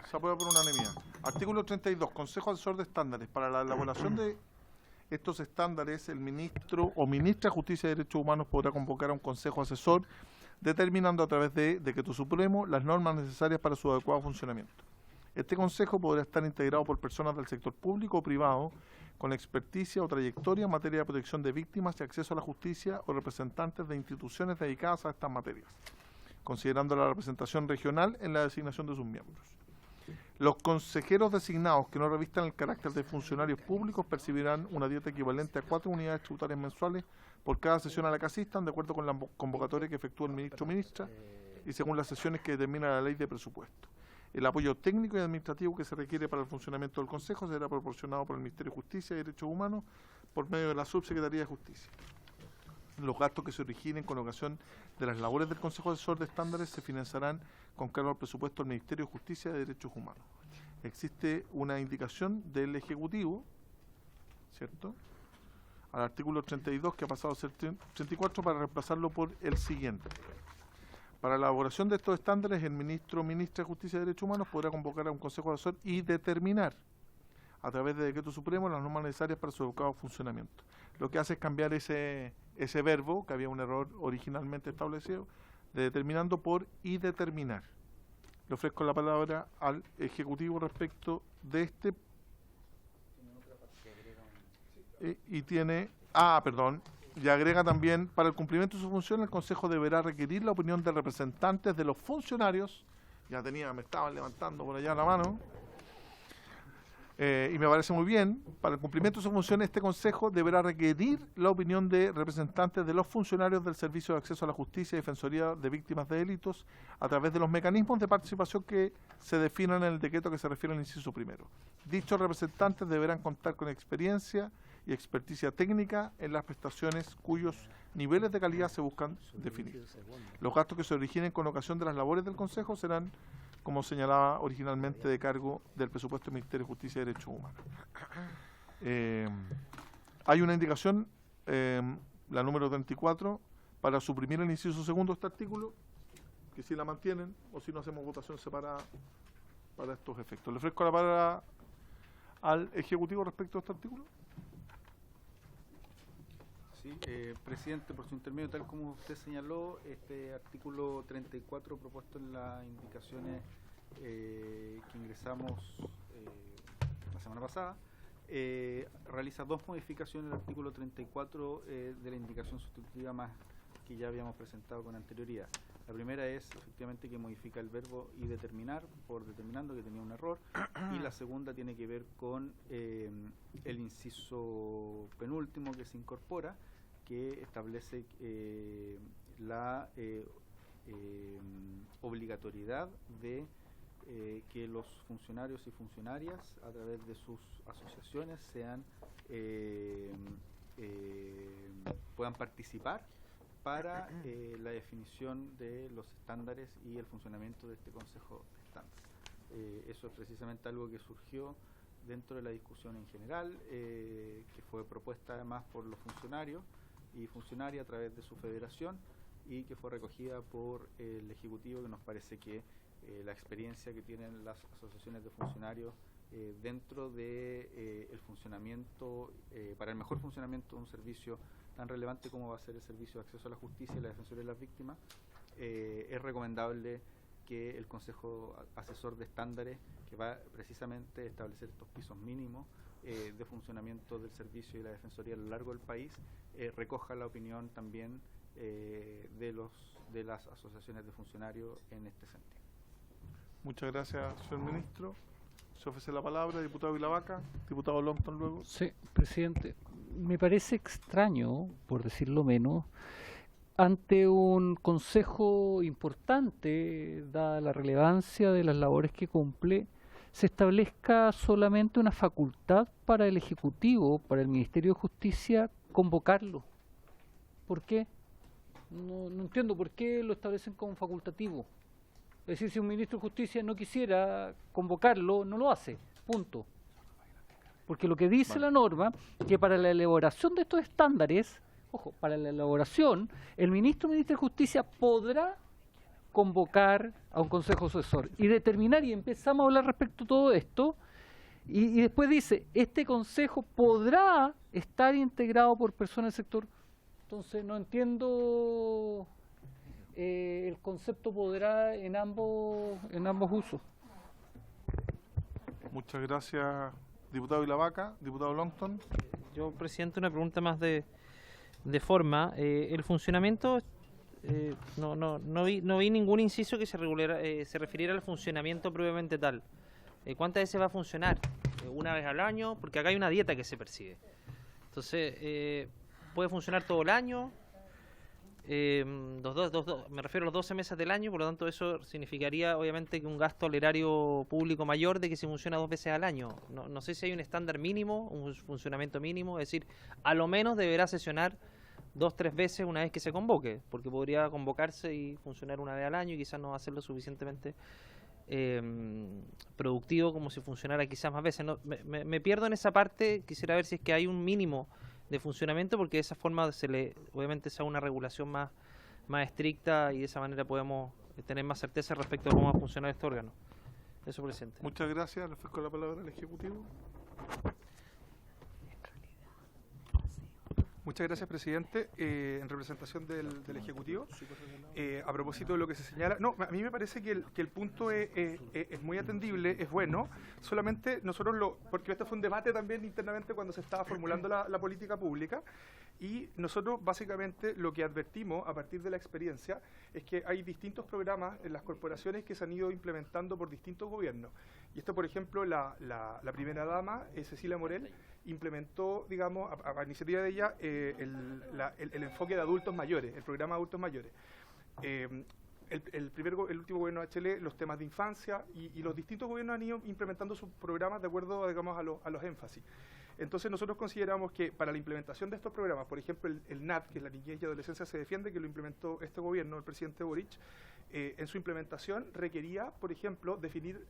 Se aprueba por unanimidad. Artículo 32. Consejo Asesor de Estándares. Para la elaboración de estos estándares, el ministro o ministra de Justicia y Derechos Humanos podrá convocar a un consejo asesor, determinando a través de decreto supremo las normas necesarias para su adecuado funcionamiento. Este consejo podrá estar integrado por personas del sector público o privado con experticia o trayectoria en materia de protección de víctimas y acceso a la justicia o representantes de instituciones dedicadas a estas materias, considerando la representación regional en la designación de sus miembros. Los consejeros designados que no revistan el carácter de funcionarios públicos percibirán una dieta equivalente a 4 unidades tributarias mensuales por cada sesión a la que asistan, de acuerdo con la convocatoria que efectúa el ministro o ministra y según las sesiones que determina la ley de presupuesto. El apoyo técnico y administrativo que se requiere para el funcionamiento del Consejo será proporcionado por el Ministerio de Justicia y Derechos Humanos por medio de la Subsecretaría de Justicia. Los gastos que se originen con ocasión de las labores del Consejo Asesor de Estándares se financiarán con cargo al presupuesto del Ministerio de Justicia y Derechos Humanos. Existe una indicación del Ejecutivo, ¿cierto?, al artículo 32, que ha pasado a ser 34, para reemplazarlo por el siguiente. Para la elaboración de estos estándares, el ministro o ministra de Justicia y Derechos Humanos podrá convocar a un consejo asesor y determinar, a través de decreto supremo, las normas necesarias para su adecuado funcionamiento. Lo que hace es cambiar ese verbo, que había un error originalmente establecido, de determinando por y determinar. Le ofrezco la palabra al Ejecutivo respecto de este. Y tiene, y agrega también, para el cumplimiento de su función, el Consejo deberá requerir la opinión de representantes de los funcionarios, me estaban levantando por allá la mano, y me parece muy bien. Para el cumplimiento de su función, este Consejo deberá requerir la opinión de representantes de los funcionarios del Servicio de Acceso a la Justicia y Defensoría de Víctimas de Delitos a través de los mecanismos de participación que se definan en el decreto que se refiere al inciso primero. Dichos representantes deberán contar con experiencia y experticia técnica en las prestaciones cuyos niveles de calidad se buscan definir. Los gastos que se originen con ocasión de las labores del Consejo serán, como señalaba originalmente, de cargo del presupuesto del Ministerio de Justicia y Derechos Humanos. Hay una indicación, la número 34, para suprimir el inciso segundo de este artículo, que si la mantienen o si no hacemos votación separada para estos efectos. Le ofrezco la palabra al Ejecutivo respecto a este artículo. Sí, presidente, por su intermedio, tal como usted señaló, este artículo 34 propuesto en las indicaciones que ingresamos la semana pasada, realiza dos modificaciones del artículo 34 de la indicación sustitutiva más que ya habíamos presentado con anterioridad. La primera es efectivamente que modifica el verbo y determinar por determinando, que tenía un error, y la segunda tiene que ver con el inciso penúltimo que se incorpora, que establece la obligatoriedad de que los funcionarios y funcionarias a través de sus asociaciones puedan participar para la definición de los estándares y el funcionamiento de este Consejo de Estándares. Eso es precisamente algo que surgió dentro de la discusión en general, que fue propuesta además por los funcionarios, y funcionaria a través de su federación y que fue recogida por el Ejecutivo, que nos parece que la experiencia que tienen las asociaciones de funcionarios dentro de el funcionamiento, para el mejor funcionamiento de un servicio tan relevante como va a ser el servicio de acceso a la justicia y la defensoría de las víctimas, es recomendable que el Consejo Asesor de Estándares, que va precisamente a establecer estos pisos mínimos de funcionamiento del servicio y la defensoría a lo largo del país, recoja la opinión también de las asociaciones de funcionarios en este sentido. Muchas gracias, señor ministro. Se ofrece la palabra, diputado Vilavaca, diputado Longton luego. Sí, presidente. Me parece extraño, por decirlo menos, ante un consejo importante, dada la relevancia de las labores que cumple, se establezca solamente una facultad para el Ejecutivo, para el Ministerio de Justicia, convocarlo. ¿Por qué? No entiendo por qué lo establecen como facultativo. Es decir, si un ministro de Justicia no quisiera convocarlo, no lo hace, punto. Porque lo que dice la norma, que para la elaboración de estos estándares, ojo, para la elaboración, el ministro o ministra de Justicia podrá convocar a un consejo asesor y determinar, y empezamos a hablar respecto a todo esto, y después dice, este consejo podrá estar integrado por personas del sector. Entonces no entiendo el concepto podrá en ambos usos. Muchas gracias, diputado Vilavaca. Diputado Longton. Yo, presidente, una pregunta más de forma. El funcionamiento, no vi ningún inciso que se refiriera al funcionamiento propiamente tal. ¿Cuántas veces va a funcionar? ¿Una vez al año? Porque acá hay una dieta que se persigue. Entonces, ¿puede funcionar todo el año? Me refiero a los 12 meses del año, por lo tanto eso significaría obviamente que un gasto al erario público mayor de que se funciona 2 veces al año. No sé si hay un estándar mínimo, un funcionamiento mínimo, es decir, a lo menos deberá sesionar 2-3 veces una vez que se convoque, porque podría convocarse y funcionar una vez al año y quizás no hacerlo suficientemente productivo como si funcionara quizás más veces. No, me pierdo en esa parte, quisiera ver si es que hay un mínimo de funcionamiento, porque de esa forma obviamente sea una regulación más estricta y de esa manera podemos tener más certeza respecto a cómo va a funcionar este órgano. Eso, presidente. Muchas gracias. Le ofrezco la palabra al Ejecutivo. Muchas gracias, presidente. En representación del Ejecutivo, a propósito de lo que se señala, a mí me parece que el punto es muy atendible, es bueno, solamente nosotros porque este fue un debate también internamente cuando se estaba formulando la política pública, y nosotros básicamente lo que advertimos a partir de la experiencia es que hay distintos programas en las corporaciones que se han ido implementando por distintos gobiernos. Y esto, por ejemplo, la primera dama, Cecilia Morel, implementó, digamos, a iniciativa de ella, el enfoque de adultos mayores, el programa de adultos mayores. El último gobierno de HL, los temas de infancia, y los distintos gobiernos han ido implementando sus programas de acuerdo, digamos, a los énfasis. Entonces nosotros consideramos que para la implementación de estos programas, por ejemplo el NAT, que es la Niñez y Adolescencia se Defiende, que lo implementó este gobierno, el presidente Boric, en su implementación requería, por ejemplo, definir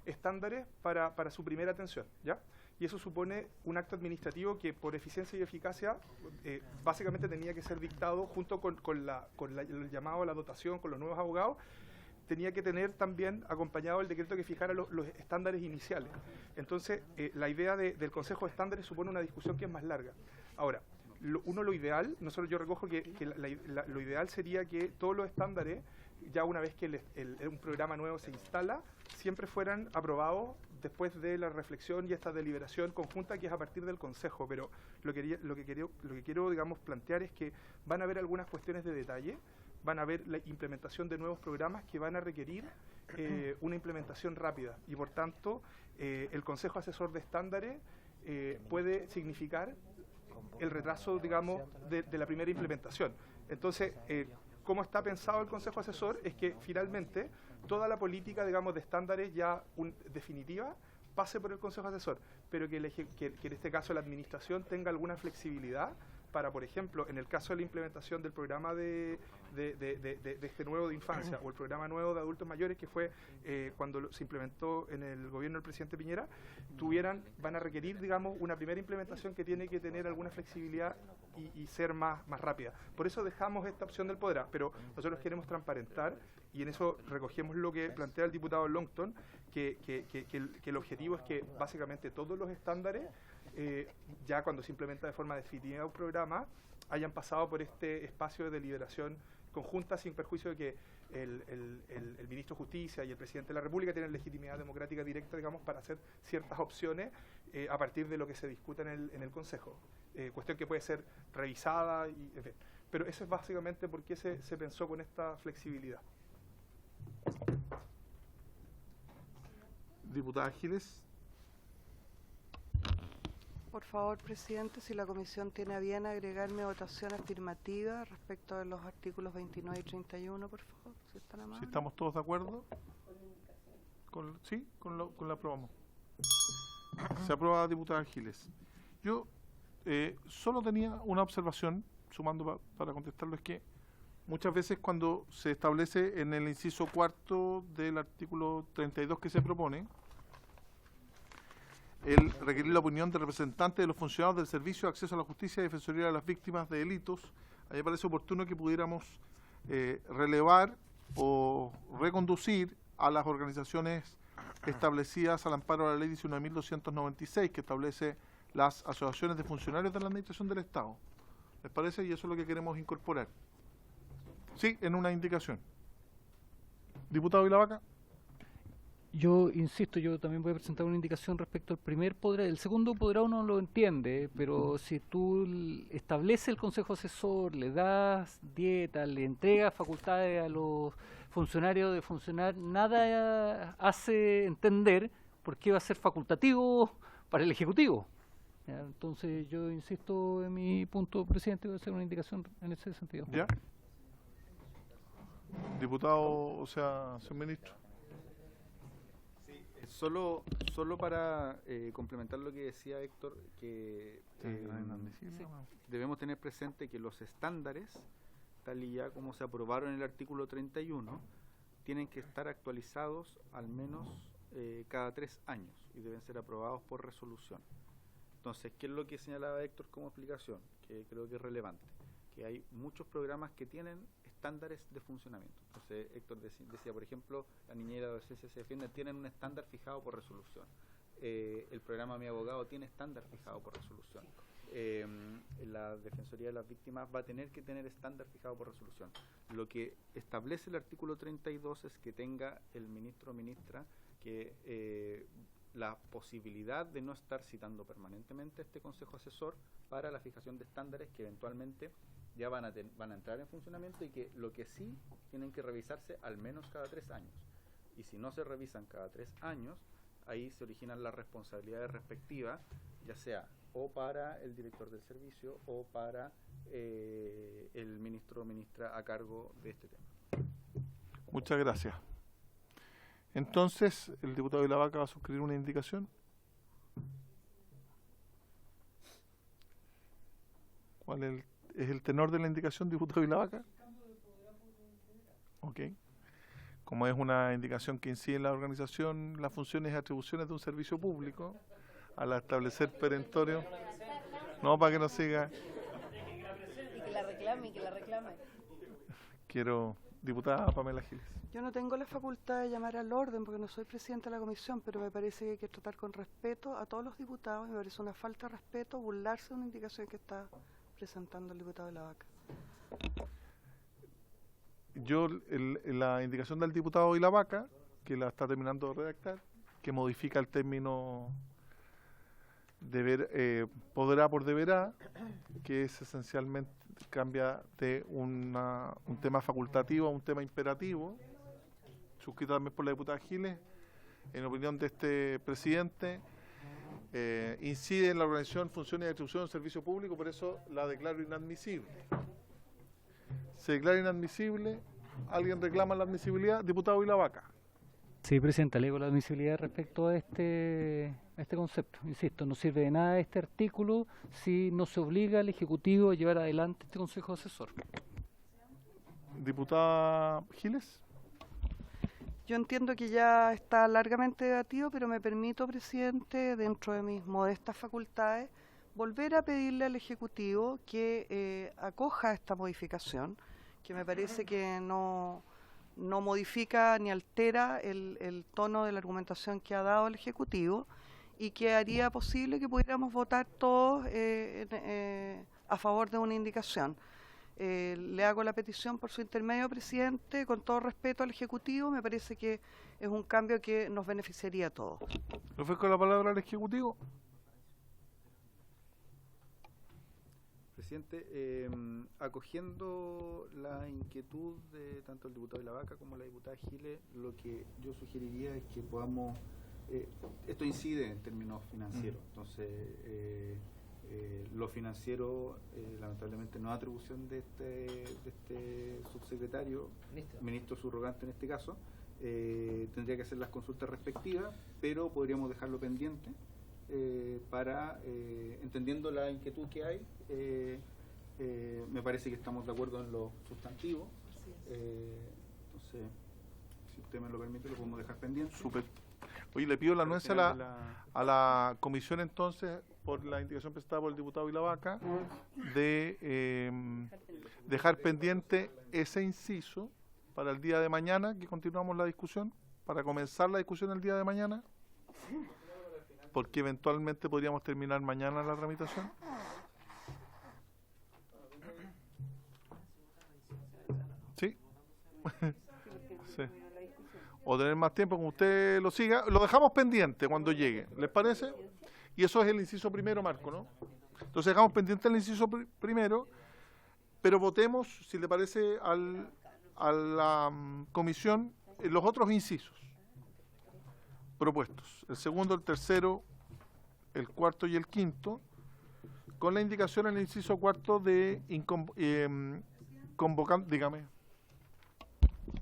estándares para su primera atención, ¿ya? Y eso supone un acto administrativo que por eficiencia y eficacia básicamente tenía que ser dictado junto con el llamado a la dotación, con los nuevos abogados, tenía que tener también acompañado el decreto que fijara los estándares iniciales. Entonces, la idea del Consejo de Estándares supone una discusión que es más larga. Ahora, lo ideal, yo recojo que lo ideal sería que todos los estándares, ya una vez que un programa nuevo se instala, siempre fueran aprobados después de la reflexión y esta deliberación conjunta que es a partir del Consejo. Pero lo que quiero, digamos, plantear es que van a haber algunas cuestiones de detalle, van a haber la implementación de nuevos programas que van a requerir una implementación rápida, y por tanto el Consejo Asesor de Estándares puede significar el retraso, digamos, de la primera implementación. Entonces, ¿cómo está pensado el Consejo Asesor? Es que finalmente toda la política, digamos, de estándares ya definitiva pase por el Consejo Asesor, pero que en este caso la Administración tenga alguna flexibilidad para, por ejemplo, en el caso de la implementación del programa de este nuevo de infancia o el programa nuevo de adultos mayores, que fue cuando se implementó en el gobierno del presidente Piñera, van a requerir, digamos, una primera implementación que tiene que tener alguna flexibilidad y ser más rápida. Por eso dejamos esta opción del podrá, pero nosotros queremos transparentar, y en eso recogemos lo que plantea el diputado Longton, que el objetivo es que básicamente todos los estándares, ya cuando se implementa de forma definitiva un programa, hayan pasado por este espacio de deliberación conjunta, sin perjuicio de que el ministro de Justicia y el presidente de la República tienen legitimidad democrática directa, digamos, para hacer ciertas opciones a partir de lo que se discuta en el Consejo. Cuestión que puede ser revisada, en fin. Pero eso es básicamente por qué se pensó con esta flexibilidad. Diputada Giles. Por favor, presidente, si la comisión tiene a bien agregarme votación afirmativa respecto de los artículos 29 y 31, por favor, si están amables. Si estamos todos de acuerdo. Sí, la aprobamos. Se aprueba, diputada Giles. Yo solo tenía una observación, sumando para contestarlo, es que muchas veces cuando se establece en el inciso cuarto del artículo 32 que se propone, el requerir la opinión del representante de los funcionarios del Servicio de Acceso a la Justicia y Defensoría de las Víctimas de Delitos, a mí me parece oportuno que pudiéramos relevar o reconducir a las organizaciones establecidas al amparo de la Ley 19.296, que establece las asociaciones de funcionarios de la Administración del Estado. ¿Les parece? Y eso es lo que queremos incorporar. Sí, en una indicación. Diputado Vilavaca. Yo insisto, yo también voy a presentar una indicación respecto al primer podrá. El segundo podrá uno lo entiende, pero si tú estableces el consejo asesor, le das dieta, le entregas facultades a los funcionarios de funcionar, nada hace entender por qué va a ser facultativo para el Ejecutivo. ¿Ya? Entonces yo insisto en mi punto, presidente, voy a hacer una indicación en ese sentido. ¿Ya? Diputado, señor ministro. Solo para complementar lo que decía Héctor, que debemos tener presente que los estándares, tal y ya como se aprobaron en el artículo 31, tienen que estar actualizados al menos cada 3 años y deben ser aprobados por resolución. Entonces, ¿qué es lo que señalaba Héctor como explicación? Que creo que es relevante, que hay muchos programas que tienen estándares de funcionamiento. Entonces, Héctor decía, por ejemplo, la niñera y la adolescencia se defienden, tienen un estándar fijado por resolución. El programa Mi Abogado tiene estándar fijado por resolución. La Defensoría de las Víctimas va a tener que tener estándar fijado por resolución. Lo que establece el artículo 32 es que tenga el ministro o ministra que la posibilidad de no estar citando permanentemente este consejo asesor para la fijación de estándares que eventualmente ya van a entrar en funcionamiento, y que lo que sí tienen que revisarse al menos cada 3 años. Y si no se revisan cada 3 años, ahí se originan las responsabilidades respectivas, ya sea o para el director del servicio o para el ministro o ministra a cargo de este tema. Muchas gracias. Entonces, el diputado Vilavaca va a suscribir una indicación. ¿Cuál es el tenor de la indicación, diputado Vilavaca? Ok. Como es una indicación que incide en la organización, las funciones y atribuciones de un servicio público, al establecer perentorio, no, para que no siga. Y que la reclame. Quiero, diputada Pamela Giles. Yo no tengo la facultad de llamar al orden porque no soy presidenta de la comisión, pero me parece que hay que tratar con respeto a todos los diputados. Me parece una falta de respeto burlarse de una indicación que está presentando el diputado Vilavaca. Yo, la indicación del diputado Vilavaca, que la está terminando de redactar, que modifica el término podrá por deberá, que es esencialmente cambia de un tema facultativo a un tema imperativo, suscrito también por la diputada Giles, en opinión de este presidente, incide en la organización, funciones y distribución del servicio público, por eso la declaro inadmisible. Se declara inadmisible, ¿alguien reclama la admisibilidad? Diputado Vilavaca. Sí, Presidenta, le digo la admisibilidad respecto a este concepto. Insisto, no sirve de nada este artículo si no se obliga al Ejecutivo a llevar adelante este Consejo Asesor. Diputada Giles. Yo entiendo que ya está largamente debatido, pero me permito, presidente, dentro de mis modestas facultades, volver a pedirle al Ejecutivo que acoja esta modificación, que me parece que no modifica ni altera el tono de la argumentación que ha dado el Ejecutivo y que haría posible que pudiéramos votar todos a favor de una indicación. Le hago la petición por su intermedio, presidente, con todo respeto al Ejecutivo. Me parece que es un cambio que nos beneficiaría a todos. ¿Le ofrezco la palabra al Ejecutivo? Presidente, acogiendo la inquietud de tanto el diputado de la Vaca como la diputada Giles, lo que yo sugeriría es que podamos, esto incide en términos financieros, entonces lo financiero lamentablemente no es atribución de este subsecretario, ministro subrogante en este caso, tendría que hacer las consultas respectivas, pero podríamos dejarlo pendiente. Para, entendiendo la inquietud que hay, me parece que estamos de acuerdo en lo sustantivo, entonces, si usted me lo permite, lo podemos dejar pendiente. Súper. Oye, le pido la anuencia a la comisión entonces, por la indicación presentada por el diputado Vilavaca, de dejar pendiente ese inciso para el día de mañana, que continuamos la discusión, para comenzar la discusión el día de mañana, porque eventualmente podríamos terminar mañana la tramitación. ¿Sí? Sí. O tener más tiempo, como usted lo siga. Lo dejamos pendiente cuando llegue, ¿les parece? Y eso es el inciso primero, Marco, ¿no? Entonces dejamos pendiente el inciso primero, pero votemos, si le parece, a la comisión los otros incisos propuestos, el segundo, el tercero, el cuarto y el quinto, con la indicación en el inciso cuarto de convocando, dígame.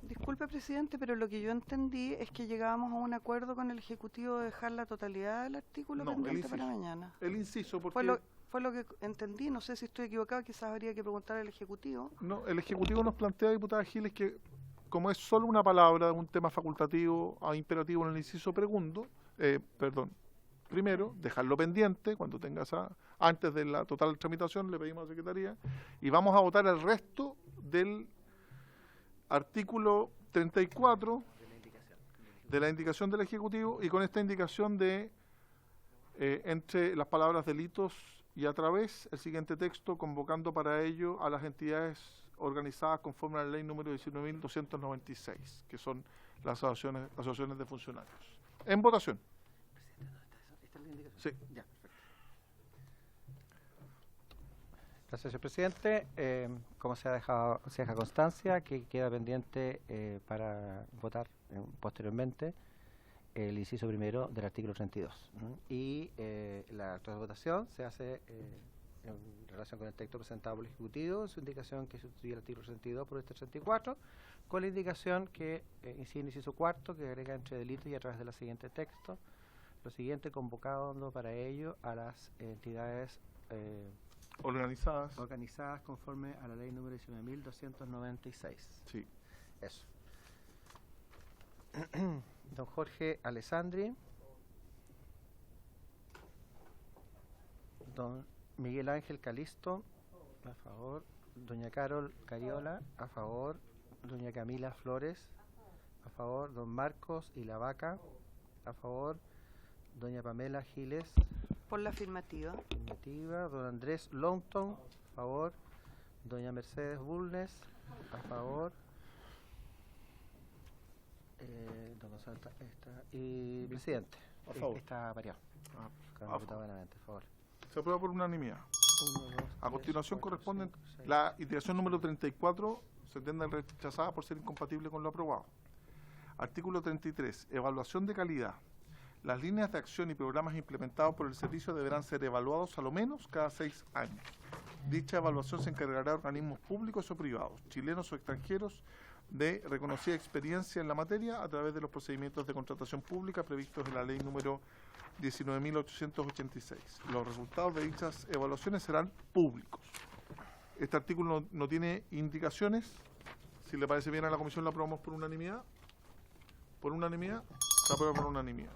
Disculpe, presidente, pero lo que yo entendí es que llegábamos a un acuerdo con el Ejecutivo de dejar la totalidad del artículo pendiente para mañana. El inciso, porque... Fue lo que entendí, no sé si estoy equivocado, quizás habría que preguntar al Ejecutivo. No, el Ejecutivo nos plantea, diputada Giles, que como es solo una palabra, un tema facultativo a imperativo en el inciso primero, dejarlo pendiente cuando tenga antes de la total tramitación, le pedimos a la Secretaría, y vamos a votar el resto del artículo 34 de la indicación del Ejecutivo, y con esta indicación de entre las palabras delitos y a través, el siguiente texto, convocando para ello a las entidades organizadas conforme a la ley número 19.296, que son las asociaciones de funcionarios. En votación. Sí. Ya, gracias, señor presidente. Como se deja constancia, que queda pendiente para votar posteriormente el inciso primero del artículo 32. Y la actual votación se hace en relación con el texto presentado por el Ejecutivo, su indicación que sustituye el artículo 32 por este 34, con la indicación que incide en el inciso cuarto, que agrega entre delitos y a través del siguiente texto, lo siguiente, convocando para ello a las entidades organizadas conforme a la ley número 19.296. Sí. Eso. Don Jorge Alessandri. Don Miguel Ángel Calisto, a favor. Doña Carol Cariola, a favor. Doña Camila Flores, a favor. Don Marcos y la Vaca, a favor. Doña Pamela Giles. Por la afirmativa. Afirmativa. Don Andrés Longton, a favor. Doña Mercedes Bulnes, a favor. Y presidente, a favor. Está variado. A favor. Se aprueba por unanimidad. A continuación corresponden la indicación número 34, se entiende rechazada por ser incompatible con lo aprobado. Artículo 33. Evaluación de calidad. Las líneas de acción y programas implementados por el servicio deberán ser evaluados a lo menos cada 6 años. Dicha evaluación se encargará de organismos públicos o privados, chilenos o extranjeros, de reconocida experiencia en la materia a través de los procedimientos de contratación pública previstos en la ley número 19.886. Los resultados de dichas evaluaciones serán públicos. Este artículo no tiene indicaciones. Si le parece bien a la comisión, la aprobamos por unanimidad. Por unanimidad, se aprueba por unanimidad.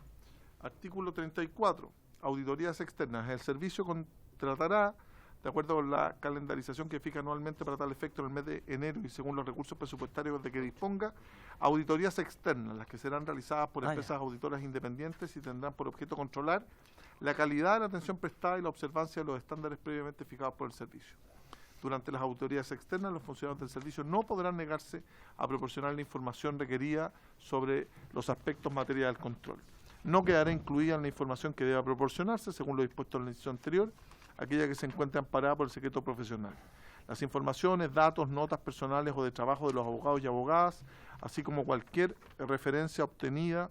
Artículo 34. Auditorías externas. El servicio contratará, de acuerdo con la calendarización que fija anualmente para tal efecto en el mes de enero y según los recursos presupuestarios de que disponga, auditorías externas, las que serán realizadas por empresas auditoras independientes y tendrán por objeto controlar la calidad de la atención prestada y la observancia de los estándares previamente fijados por el servicio. Durante las auditorías externas, los funcionarios del servicio no podrán negarse a proporcionar la información requerida sobre los aspectos materia del control. No quedará incluida en la información que deba proporcionarse, según lo dispuesto en la decisión anterior, aquella que se encuentre amparada por el secreto profesional. Las informaciones, datos, notas personales o de trabajo de los abogados y abogadas, así como cualquier referencia obtenida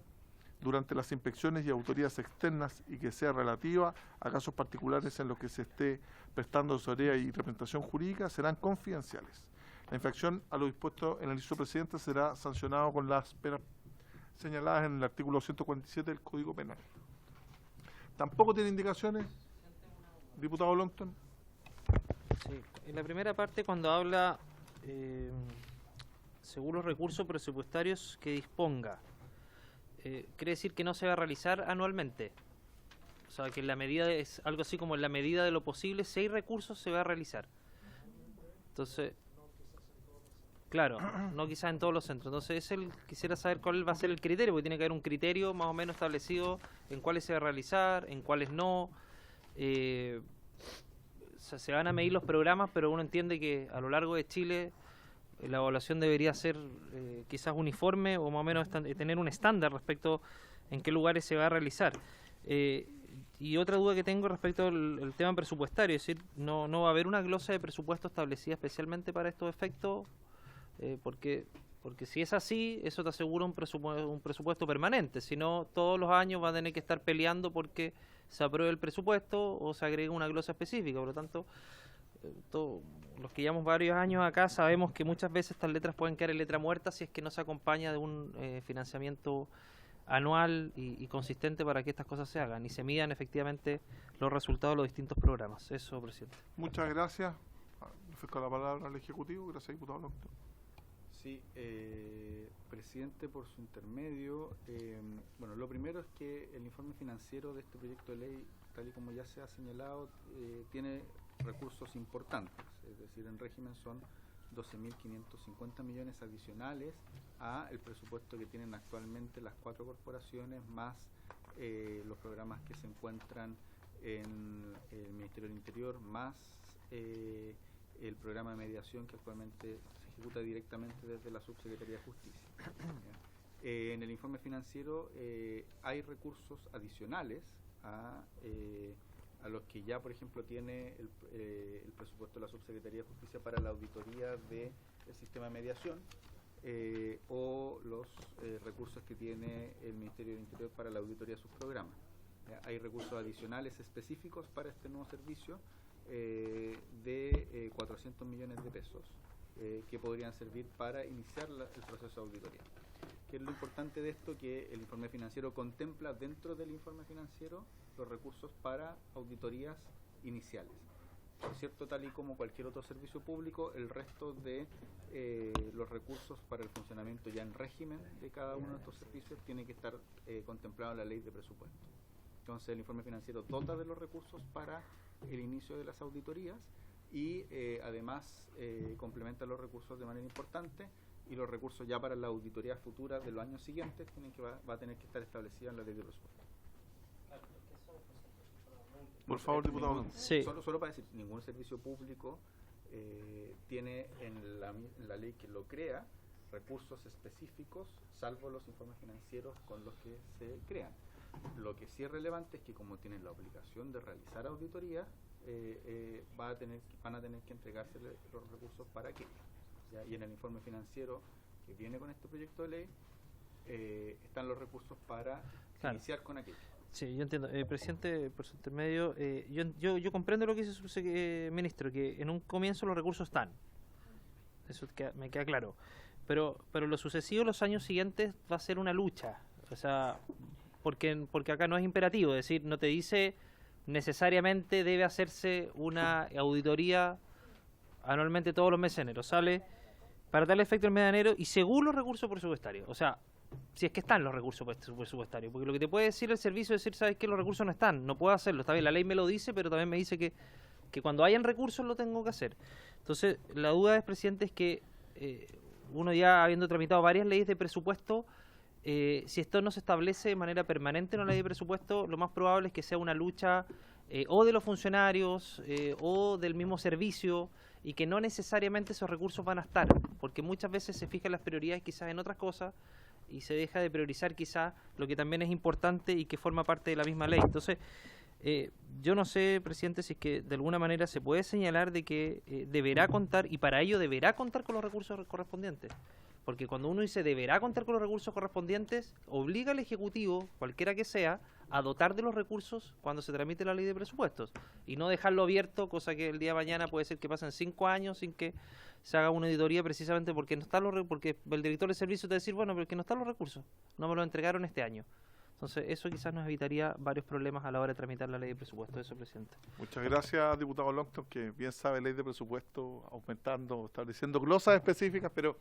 durante las inspecciones y auditorías externas y que sea relativa a casos particulares en los que se esté prestando asesoría y representación jurídica, serán confidenciales. La infracción a lo dispuesto en el inciso precedente será sancionado con las penas señaladas en el artículo 147 del Código Penal. Tampoco tiene indicaciones, diputado Longton. Sí, en la primera parte, cuando habla según los recursos presupuestarios que disponga, quiere decir que no se va a realizar anualmente. O sea, que en la medida es algo así como en la medida de lo posible, si hay recursos se va a realizar. Entonces, claro, no quizás en todos los centros. Entonces, quisiera saber cuál va a ser el criterio, porque tiene que haber un criterio más o menos establecido en cuáles se va a realizar, en cuáles no. O sea, se van a medir los programas, pero uno entiende que a lo largo de Chile la evaluación debería ser quizás uniforme o más o menos tener un estándar respecto en qué lugares se va a realizar. Y otra duda que tengo respecto al tema presupuestario, es decir, no va a haber una glosa de presupuesto establecida especialmente para estos efectos, porque si es así, eso te asegura un presupuesto permanente, si no todos los años va a tener que estar peleando porque se apruebe el presupuesto o se agregue una glosa específica. Por lo tanto, los que llevamos varios años acá sabemos que muchas veces estas letras pueden quedar en letra muerta si es que no se acompaña de un financiamiento anual y consistente para que estas cosas se hagan y se midan efectivamente los resultados de los distintos programas. Eso, presidente. Muchas gracias. Con la palabra al Ejecutivo. Gracias, diputado Longton. Sí, presidente, por su intermedio. Bueno, lo primero es que el informe financiero de este proyecto de ley, tal y como ya se ha señalado, tiene recursos importantes, es decir, en régimen son 12.550 millones adicionales a el presupuesto que tienen actualmente las 4 corporaciones, más los programas que se encuentran en el Ministerio del Interior, más el programa de mediación que actualmente se ejecuta directamente desde la Subsecretaría de Justicia. En el informe financiero hay recursos adicionales a los que ya, por ejemplo, tiene el presupuesto de la Subsecretaría de Justicia para la auditoría del sistema de mediación, o los recursos que tiene el Ministerio del Interior para la auditoría de sus programas. Hay recursos adicionales específicos para este nuevo servicio de 400 millones de pesos que podrían servir para iniciar el proceso de auditoría. ¿Qué es lo importante de esto? Que el informe financiero contempla dentro del informe financiero los recursos para auditorías iniciales. Por cierto, tal y como cualquier otro servicio público, el resto de los recursos para el funcionamiento ya en régimen de cada uno de estos servicios tiene que estar contemplado en la ley de presupuesto. Entonces, el informe financiero dota de los recursos para el inicio de las auditorías y además complementa los recursos de manera importante, y los recursos ya para la auditoría futura de los años siguientes va a tener que estar establecida en la ley de presupuesto. Por favor, diputado. Sí. Solo para decir, ningún servicio público tiene en la ley que lo crea recursos específicos, salvo los informes financieros con los que se crean. Lo que sí es relevante es que como tienen la obligación de realizar auditoría, van a tener que entregarse los recursos para aquello. ¿Ya? Y en el informe financiero que viene con este proyecto de ley están los recursos para iniciar con aquello. Sí, yo entiendo. Presidente, por su intermedio, yo comprendo lo que dice su ministro, que en un comienzo los recursos están. Eso me queda claro. pero lo sucesivo los años siguientes va a ser una lucha, o sea, porque acá no es imperativo, es decir, no te dice necesariamente debe hacerse una auditoría anualmente todos los meses de enero, sale para tal efecto el mes de enero y según los recursos presupuestarios, o sea, si es que están los recursos presupuestarios, porque lo que te puede decir el servicio es decir, sabes que los recursos no están, no puedo hacerlo, está bien, la ley me lo dice, pero también me dice que cuando hayan recursos lo tengo que hacer. Entonces, la duda, presidente, es que uno ya habiendo tramitado varias leyes de presupuesto, si esto no se establece de manera permanente en una ley de presupuesto, lo más probable es que sea una lucha o de los funcionarios o del mismo servicio y que no necesariamente esos recursos van a estar, porque muchas veces se fijan las prioridades quizás en otras cosas y se deja de priorizar quizás lo que también es importante y que forma parte de la misma ley. Entonces, yo no sé, presidente, si es que de alguna manera se puede señalar de que deberá contar, y para ello deberá contar con los recursos correspondientes. Porque cuando uno dice deberá contar con los recursos correspondientes, obliga al Ejecutivo, cualquiera que sea, a dotar de los recursos cuando se tramite la ley de presupuestos. Y no dejarlo abierto, cosa que el día de mañana puede ser que pasen 5 años sin que se haga una auditoría precisamente porque no están porque el director de servicio te va a decir, bueno, pero que no están los recursos, no me lo entregaron este año. Entonces, eso quizás nos evitaría varios problemas a la hora de tramitar la ley de presupuesto. Eso, presidente. Muchas gracias, diputado Longton, que bien sabe ley de presupuesto, aumentando, estableciendo glosas específicas, pero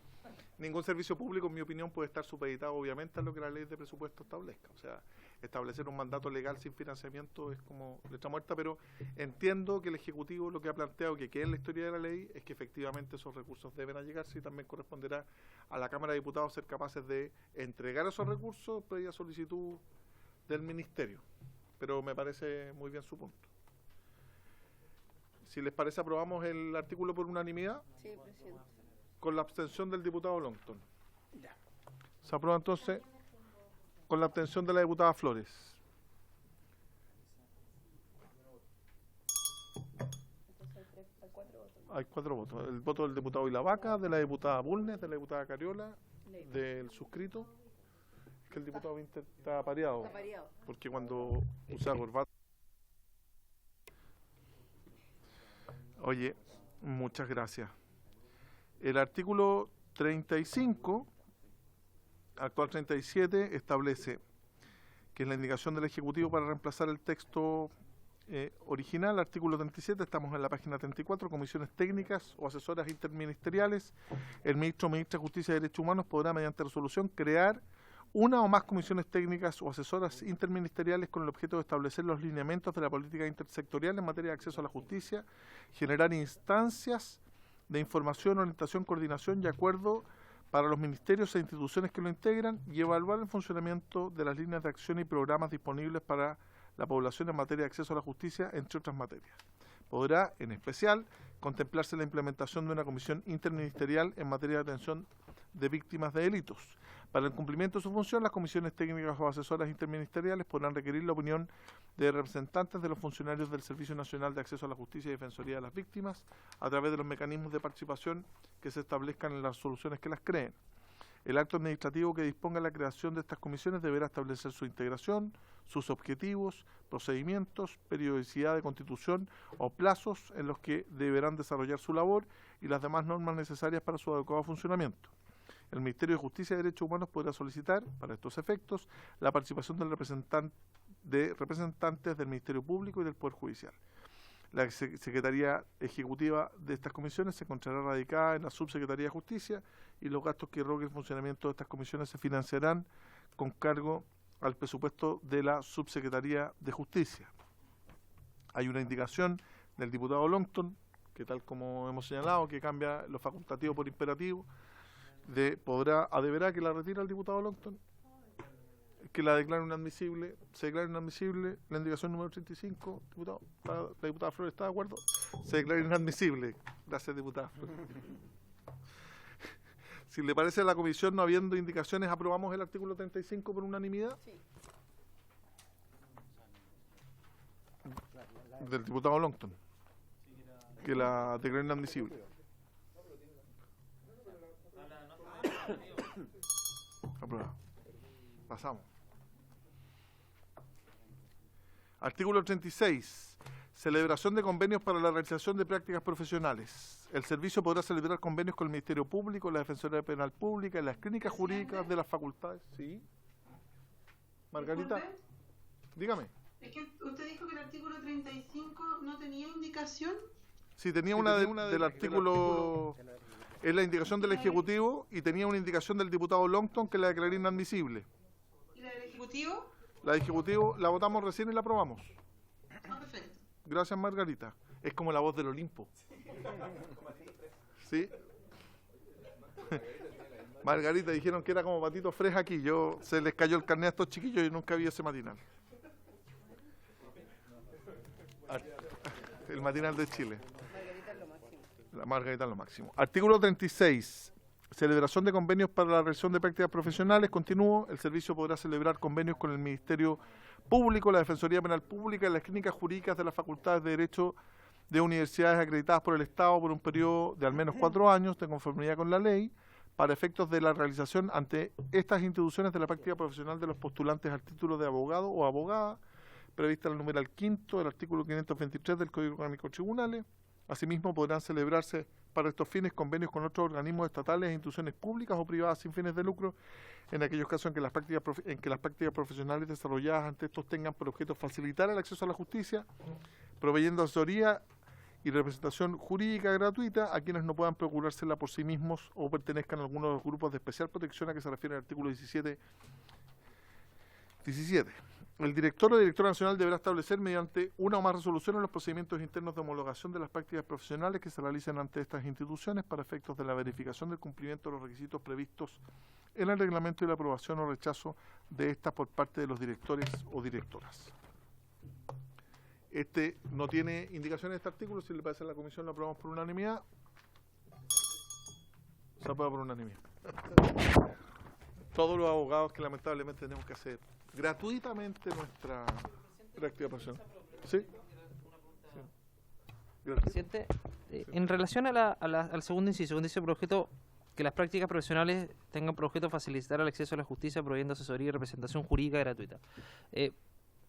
ningún servicio público, en mi opinión, puede estar supeditado, obviamente, a lo que la ley de presupuesto establezca. O sea, establecer un mandato legal sin financiamiento es como letra muerta, pero entiendo que el Ejecutivo lo que ha planteado, que quede en la historia de la ley, es que efectivamente esos recursos deben allegarse y también corresponderá a la Cámara de Diputados ser capaces de entregar esos recursos previa solicitud del Ministerio. Pero me parece muy bien su punto. Si les parece, aprobamos el artículo por unanimidad. Sí, presidente. Con la abstención del diputado Longton. Ya. Se aprueba entonces con la abstención de la diputada Flores. Hay 4 votos. El voto del diputado Ilavaca, de la diputada Bulnes, de la diputada Cariola, del suscrito. Es que el diputado Winter está pareado. Está pareado. Porque cuando usa corbata. Oye, muchas gracias. El artículo 35, actual 37, establece que es la indicación del Ejecutivo para reemplazar el texto original. Artículo 37, estamos en la página 34, comisiones técnicas o asesoras interministeriales. El ministro o ministra de Justicia y Derechos Humanos podrá, mediante resolución, crear una o más comisiones técnicas o asesoras interministeriales con el objeto de establecer los lineamientos de la política intersectorial en materia de acceso a la justicia, generar instancias de información, orientación, coordinación y acuerdo para los ministerios e instituciones que lo integran y evaluar el funcionamiento de las líneas de acción y programas disponibles para la población en materia de acceso a la justicia, entre otras materias. Podrá, en especial, contemplarse la implementación de una comisión interministerial en materia de atención de víctimas de delitos. Para el cumplimiento de su función, las comisiones técnicas o asesoras interministeriales podrán requerir la opinión de representantes de los funcionarios del Servicio Nacional de Acceso a la Justicia y Defensoría de las Víctimas a través de los mecanismos de participación que se establezcan en las resoluciones que las creen. El acto administrativo que disponga la creación de estas comisiones deberá establecer su integración, sus objetivos, procedimientos, periodicidad de constitución o plazos en los que deberán desarrollar su labor y las demás normas necesarias para su adecuado funcionamiento. El Ministerio de Justicia y Derechos Humanos podrá solicitar, para estos efectos, la participación de representantes del Ministerio Público y del Poder Judicial. La Secretaría Ejecutiva de estas comisiones se encontrará radicada en la Subsecretaría de Justicia y los gastos que rogue el funcionamiento de estas comisiones se financiarán con cargo al presupuesto de la Subsecretaría de Justicia. Hay una indicación del diputado Longton, que tal como hemos señalado, que cambia lo facultativo por imperativo, deberá que la retira el diputado Longton, que la declare inadmisible, se declara inadmisible la indicación número 35, diputado, la diputada Flores está de acuerdo, se declara inadmisible. Gracias, diputada Flores. Si le parece a la comisión, no habiendo indicaciones, aprobamos el artículo 35 por unanimidad. Sí. Del diputado Longton, que la declara inadmisible. Aprobado. Pasamos. Artículo 36. Celebración de convenios para la realización de prácticas profesionales. El servicio podrá celebrar convenios con el Ministerio Público, la Defensoría Penal Pública y las clínicas jurídicas de las facultades. ¿Sí? Margarita, dígame. Es que usted dijo que el artículo 35 no tenía indicación. Sí, tenía una del artículo... Es la indicación del Ejecutivo y tenía una indicación del diputado Longton que la declaré inadmisible. ¿Y la del Ejecutivo? La del Ejecutivo la votamos recién y la aprobamos. Ah, perfecto. Gracias, Margarita. Es como la voz del Olimpo. ¿Sí? Margarita, dijeron que era como Patito Freja aquí. Se les cayó el carnet a estos chiquillos y nunca vi ese matinal. El matinal de Chile. La Margarita es lo máximo. Artículo 36. Celebración de convenios para la realización de prácticas profesionales. Continúo. El servicio podrá celebrar convenios con el Ministerio Público, la Defensoría Penal Pública y las clínicas jurídicas de las facultades de Derecho de universidades acreditadas por el Estado por un periodo de al menos 4 años, de conformidad con la ley, para efectos de la realización ante estas instituciones de la práctica profesional de los postulantes al título de abogado o abogada, prevista en el numeral 5 del artículo 523 del Código Orgánico de Tribunales. Asimismo, podrán celebrarse para estos fines convenios con otros organismos estatales e instituciones públicas o privadas sin fines de lucro en aquellos casos en que las prácticas profesionales desarrolladas ante estos tengan por objeto facilitar el acceso a la justicia, proveyendo asesoría y representación jurídica gratuita a quienes no puedan procurársela por sí mismos o pertenezcan a alguno de los grupos de especial protección a que se refiere el artículo 17. El director o directora nacional deberá establecer mediante una o más resoluciones los procedimientos internos de homologación de las prácticas profesionales que se realicen ante estas instituciones para efectos de la verificación del cumplimiento de los requisitos previstos en el reglamento y la aprobación o rechazo de estas por parte de los directores o directoras. Este no tiene indicación en este artículo. Si le parece a la comisión, lo aprobamos por unanimidad. Se aprueba por unanimidad. Todos los abogados que lamentablemente tenemos que hacer gratuitamente nuestra práctica profesional. ¿Sí? Presidente, en relación al segundo inciso, dice por objeto que las prácticas profesionales tengan por objeto facilitar el acceso a la justicia proveyendo asesoría y representación jurídica gratuita.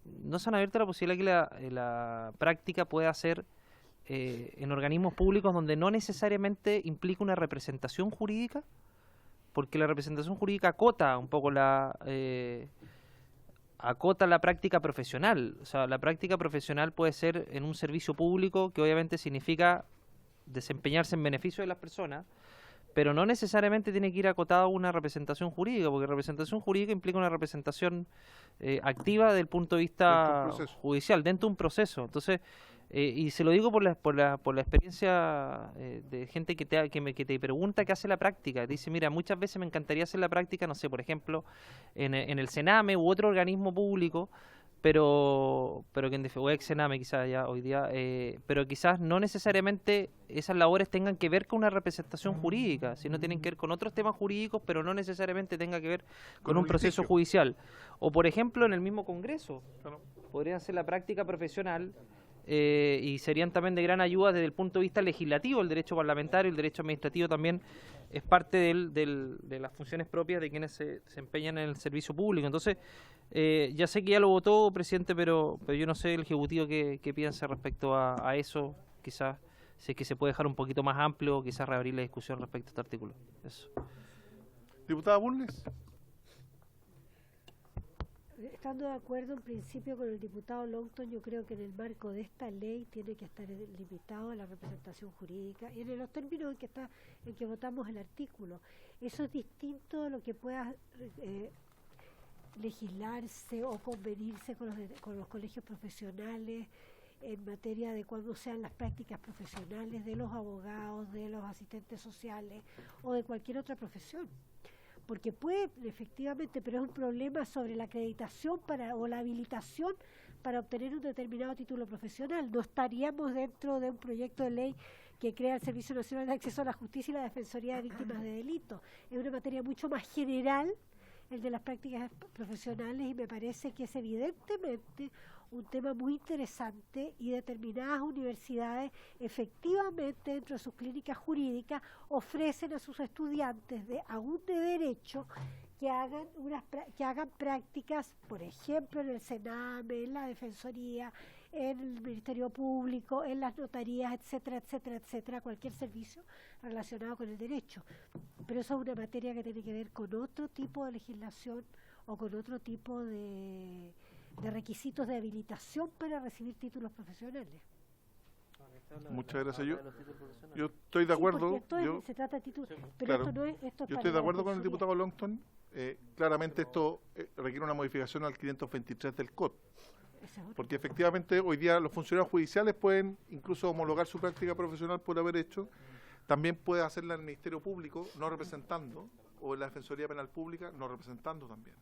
¿No se han abierto la posibilidad que la práctica pueda ser en organismos públicos donde no necesariamente implica una representación jurídica? Porque la representación jurídica acota un poco acota la práctica profesional. O sea, la práctica profesional puede ser en un servicio público que obviamente significa desempeñarse en beneficio de las personas, pero no necesariamente tiene que ir acotado a una representación jurídica, porque representación jurídica implica una representación activa desde el punto de vista judicial, dentro de un proceso. Entonces, y se lo digo por la experiencia de gente que te pregunta qué hace la práctica. Te dice, mira, muchas veces me encantaría hacer la práctica, no sé, por ejemplo, en el Sename u otro organismo público, pero que o ex Sename quizás ya hoy día, pero quizás no necesariamente esas labores tengan que ver con una representación jurídica, sino tienen que ver con otros temas jurídicos, pero no necesariamente tenga que ver con un proceso judicial. O por ejemplo en el mismo Congreso, podrían hacer la práctica profesional y serían también de gran ayuda desde el punto de vista legislativo. El derecho parlamentario, el derecho administrativo también es parte de las funciones propias de quienes se desempeñan en el servicio público. Entonces, ya sé que ya lo votó, presidente, pero yo no sé el Ejecutivo qué piensa respecto a eso. Quizás si es que se puede dejar un poquito más amplio, quizás reabrir la discusión respecto a este artículo. Eso. Diputada Bulnes. Estando de acuerdo en principio con el diputado Longton, yo creo que en el marco de esta ley tiene que estar limitado a la representación jurídica y en los términos en que votamos el artículo. Eso es distinto a lo que pueda legislarse o convenirse con los colegios profesionales en materia de cuándo sean las prácticas profesionales de los abogados, de los asistentes sociales o de cualquier otra profesión. Porque puede, efectivamente, pero es un problema sobre la acreditación o la habilitación para obtener un determinado título profesional. No estaríamos dentro de un proyecto de ley que crea el Servicio Nacional de Acceso a la Justicia y la Defensoría de Víctimas de Delitos. Es una materia mucho más general el de las prácticas profesionales y me parece que es evidentemente un tema muy interesante y determinadas universidades efectivamente dentro de sus clínicas jurídicas ofrecen a sus estudiantes aún de derecho que hagan prácticas, por ejemplo, en el Sename, en la Defensoría, en el Ministerio Público, en las notarías, etcétera, etcétera, etcétera, cualquier servicio relacionado con el derecho. Pero eso es una materia que tiene que ver con otro tipo de legislación o con otro tipo de requisitos de habilitación para recibir títulos profesionales. Muchas gracias. Yo estoy de acuerdo. Se trata de títulos, pero claro, esto no es, esto es yo para estoy de la acuerdo con el defensoría. diputado Longton. Claramente esto requiere una modificación al 523 del COD. Porque efectivamente hoy día los funcionarios judiciales pueden incluso homologar su práctica profesional por haber hecho. También puede hacerla en el Ministerio Público, no representando, o en la Defensoría Penal Pública, no representando también.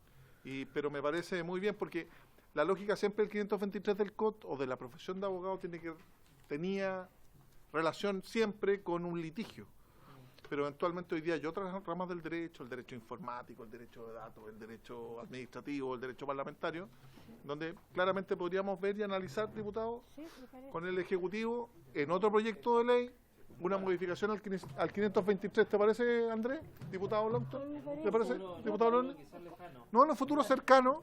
Pero me parece muy bien porque la lógica siempre del 523 del COD o de la profesión de abogado tenía relación siempre con un litigio. Pero eventualmente hoy día hay otras ramas del derecho, el derecho informático, el derecho de datos, el derecho administrativo, el derecho parlamentario, donde claramente podríamos ver y analizar, diputado, con el Ejecutivo, en otro proyecto de ley, una modificación al 523. ¿Te parece, Andrés? Diputado Longton. ¿Te parece, diputado Longton? No, en el futuro cercano,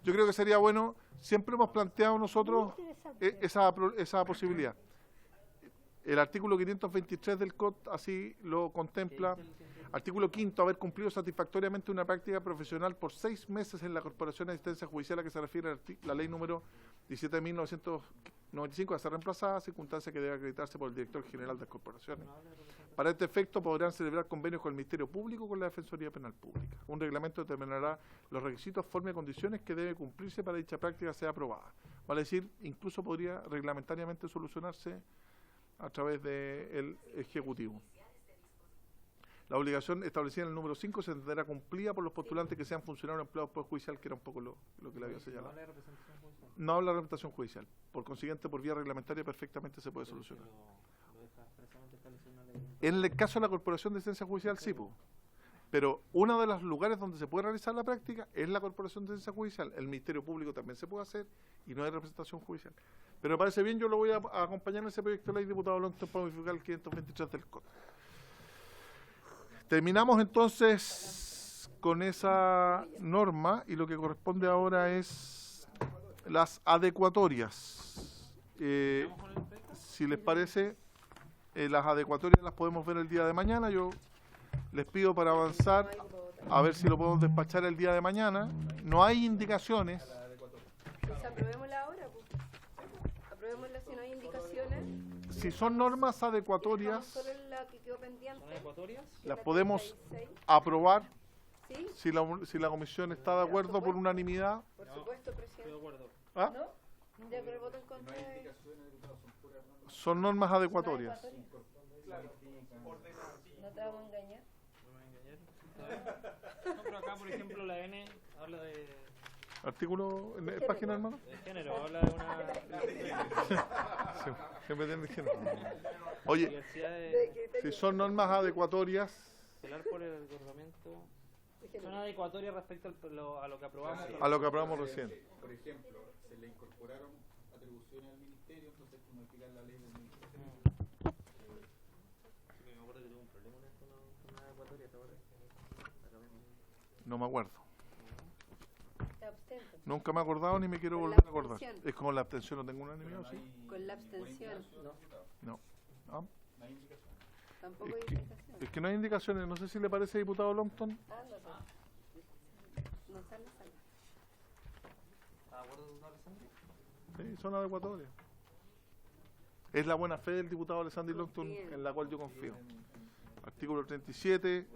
yo creo que sería bueno, siempre hemos planteado nosotros esa posibilidad. El artículo 523 del COD así lo contempla. Artículo 5, haber cumplido satisfactoriamente una práctica profesional por 6 meses en la Corporación de Asistencia Judicial a que se refiere la ley número 17.995 a ser reemplazada, circunstancia que debe acreditarse por el director general de las corporaciones. Para este efecto podrán celebrar convenios con el Ministerio Público o con la Defensoría Penal Pública. Un reglamento determinará los requisitos, forma y condiciones que debe cumplirse para que dicha práctica sea aprobada. Vale decir, incluso podría reglamentariamente solucionarse a través del Ejecutivo. La obligación establecida en el número 5 se entenderá cumplida por los postulantes que sean funcionarios o empleados por judicial, que era un poco lo que le había señalado. No habla de representación judicial. Por consiguiente, por vía reglamentaria perfectamente se puede solucionar. En el caso de la Corporación de Asistencia Judicial, sí, pero uno de los lugares donde se puede realizar la práctica es la Corporación de Asistencia Judicial. El Ministerio Público también se puede hacer y no hay representación judicial. Pero me parece bien, yo lo voy a acompañar en ese proyecto de ley, diputado Longton, para modificar el 523 del COD. Terminamos entonces con esa norma y lo que corresponde ahora es las adecuatorias. Si les parece, las adecuatorias las podemos ver el día de mañana. Yo les pido para avanzar, a ver si lo podemos despachar el día de mañana. No hay indicaciones. Pues aprobémosla ahora, pues. Aprobémosla si no hay indicaciones. Si son normas adecuatorias, Solo la que quedó pendiente. las podemos aprobar. ¿Sí? Si la comisión está de acuerdo por unanimidad. Por supuesto, presidente. Estoy de acuerdo. ¿Ah? ¿No? Ya, pero el voto en contra de... Son normas adecuatorias. No te vamos a engañar. No, pero acá, por ejemplo, la N habla de... ¿Artículo en página, hermano? De género, habla de una... Siempre tiene género. Oye, si son normas adecuatorias... Velar por el reglamento... Son adecuatorias respecto a lo que aprobamos. A lo que aprobamos recién. Por ejemplo, se le incorporaron atribuciones al ministerio, entonces hay que modificar la ley del ministerio. Me acuerdo que tuve un problema con una adecuatoria, ¿te acuerdas? No me acuerdo. Te abstento. Nunca me he acordado ni me quiero Con la volver a acordar. abstención. Es como la abstención, no tengo unanimidad, ¿sí? Con la abstención. No. ¿Ah? Tampoco hay indicación. Es que no hay indicaciones. No sé si le parece, diputado Longton. No sale, sale. ¿Estás de acuerdo con Alessandro? Sí, son adecuatorias. Es la buena fe del diputado Alessandro Longton en la cual yo confío. Artículo 37.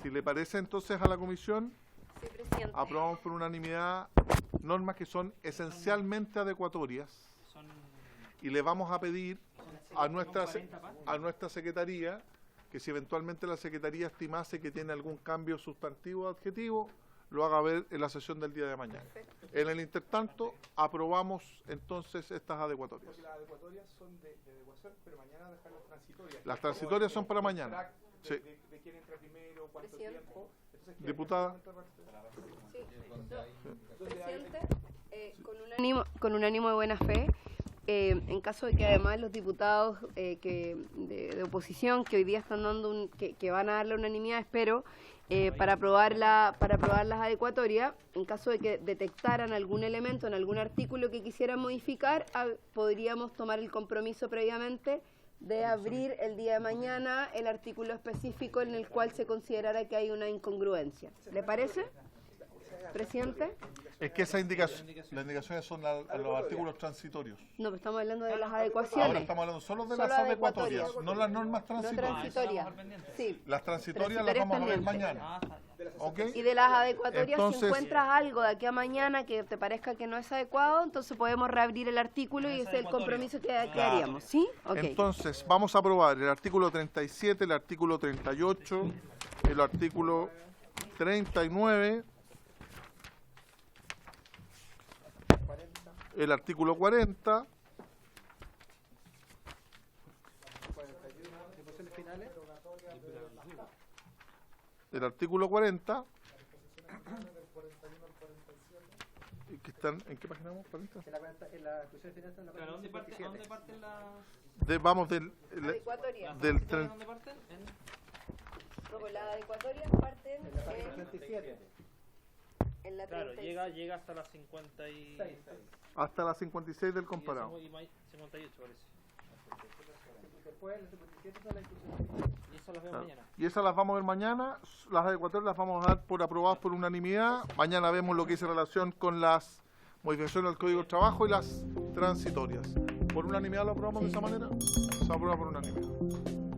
Si le parece entonces a la comisión, Sí, presidente. aprobamos por unanimidad normas que son esencialmente adecuatorias y le vamos a pedir a nuestra secretaría que si eventualmente la secretaría estimase que tiene algún cambio sustantivo o adjetivo, lo haga ver en la sesión del día de mañana. En el intertanto, aprobamos entonces estas adecuatorias. Porque las adecuatorias son de adecuación, pero mañana dejar las transitorias. Las transitorias son para mañana. Sí. De quién entra primero, cuánto tiempo. Entonces, Diputada. Sí. No, presidente, con un ánimo de buena fe, en caso de que además los diputados de oposición que hoy día están dando que van a dar la unanimidad, espero, para aprobar las adecuatorias, en caso de que detectaran algún elemento en algún artículo que quisieran modificar, podríamos tomar el compromiso previamente de abrir el día de mañana el artículo específico en el cual se considerara que hay una incongruencia. ¿Le parece, presidente? Es que las indicaciones son a los artículos transitorios. No, pero estamos hablando de las adecuaciones. Ahora estamos hablando solo de las adecuatorias, no las normas transitorias. No transitorias. Sí. Las transitorias las vamos a ver mañana. ¿Okay? Y de las adecuatorias, entonces, si encuentras algo de aquí a mañana que te parezca que no es adecuado, entonces podemos reabrir el artículo y ese es el compromiso que haríamos. ¿Sí? Okay. Entonces, vamos a aprobar el artículo 37, el artículo 38, el artículo 39, el artículo 40, el artículo 40, que están, ¿en qué página vamos? En la exclusión de finanzas, en la página 57. ¿Dónde parten las...? Vamos del ¿Dónde parten? Las adecuatorias parten en la página 57. En la claro, llega hasta las 56. Hasta las 56 del comparado. Y 58 parece. Después, las 57 son la exclusión. Y eso las vemos mañana. Y esas las vamos a ver mañana. Las adecuatorias las vamos a dar por aprobadas por unanimidad. Mañana vemos lo que dice relación con las modificaciones del Código de Trabajo y las transitorias. ¿Por unanimidad lo aprobamos de esa manera? Se aprueba por unanimidad.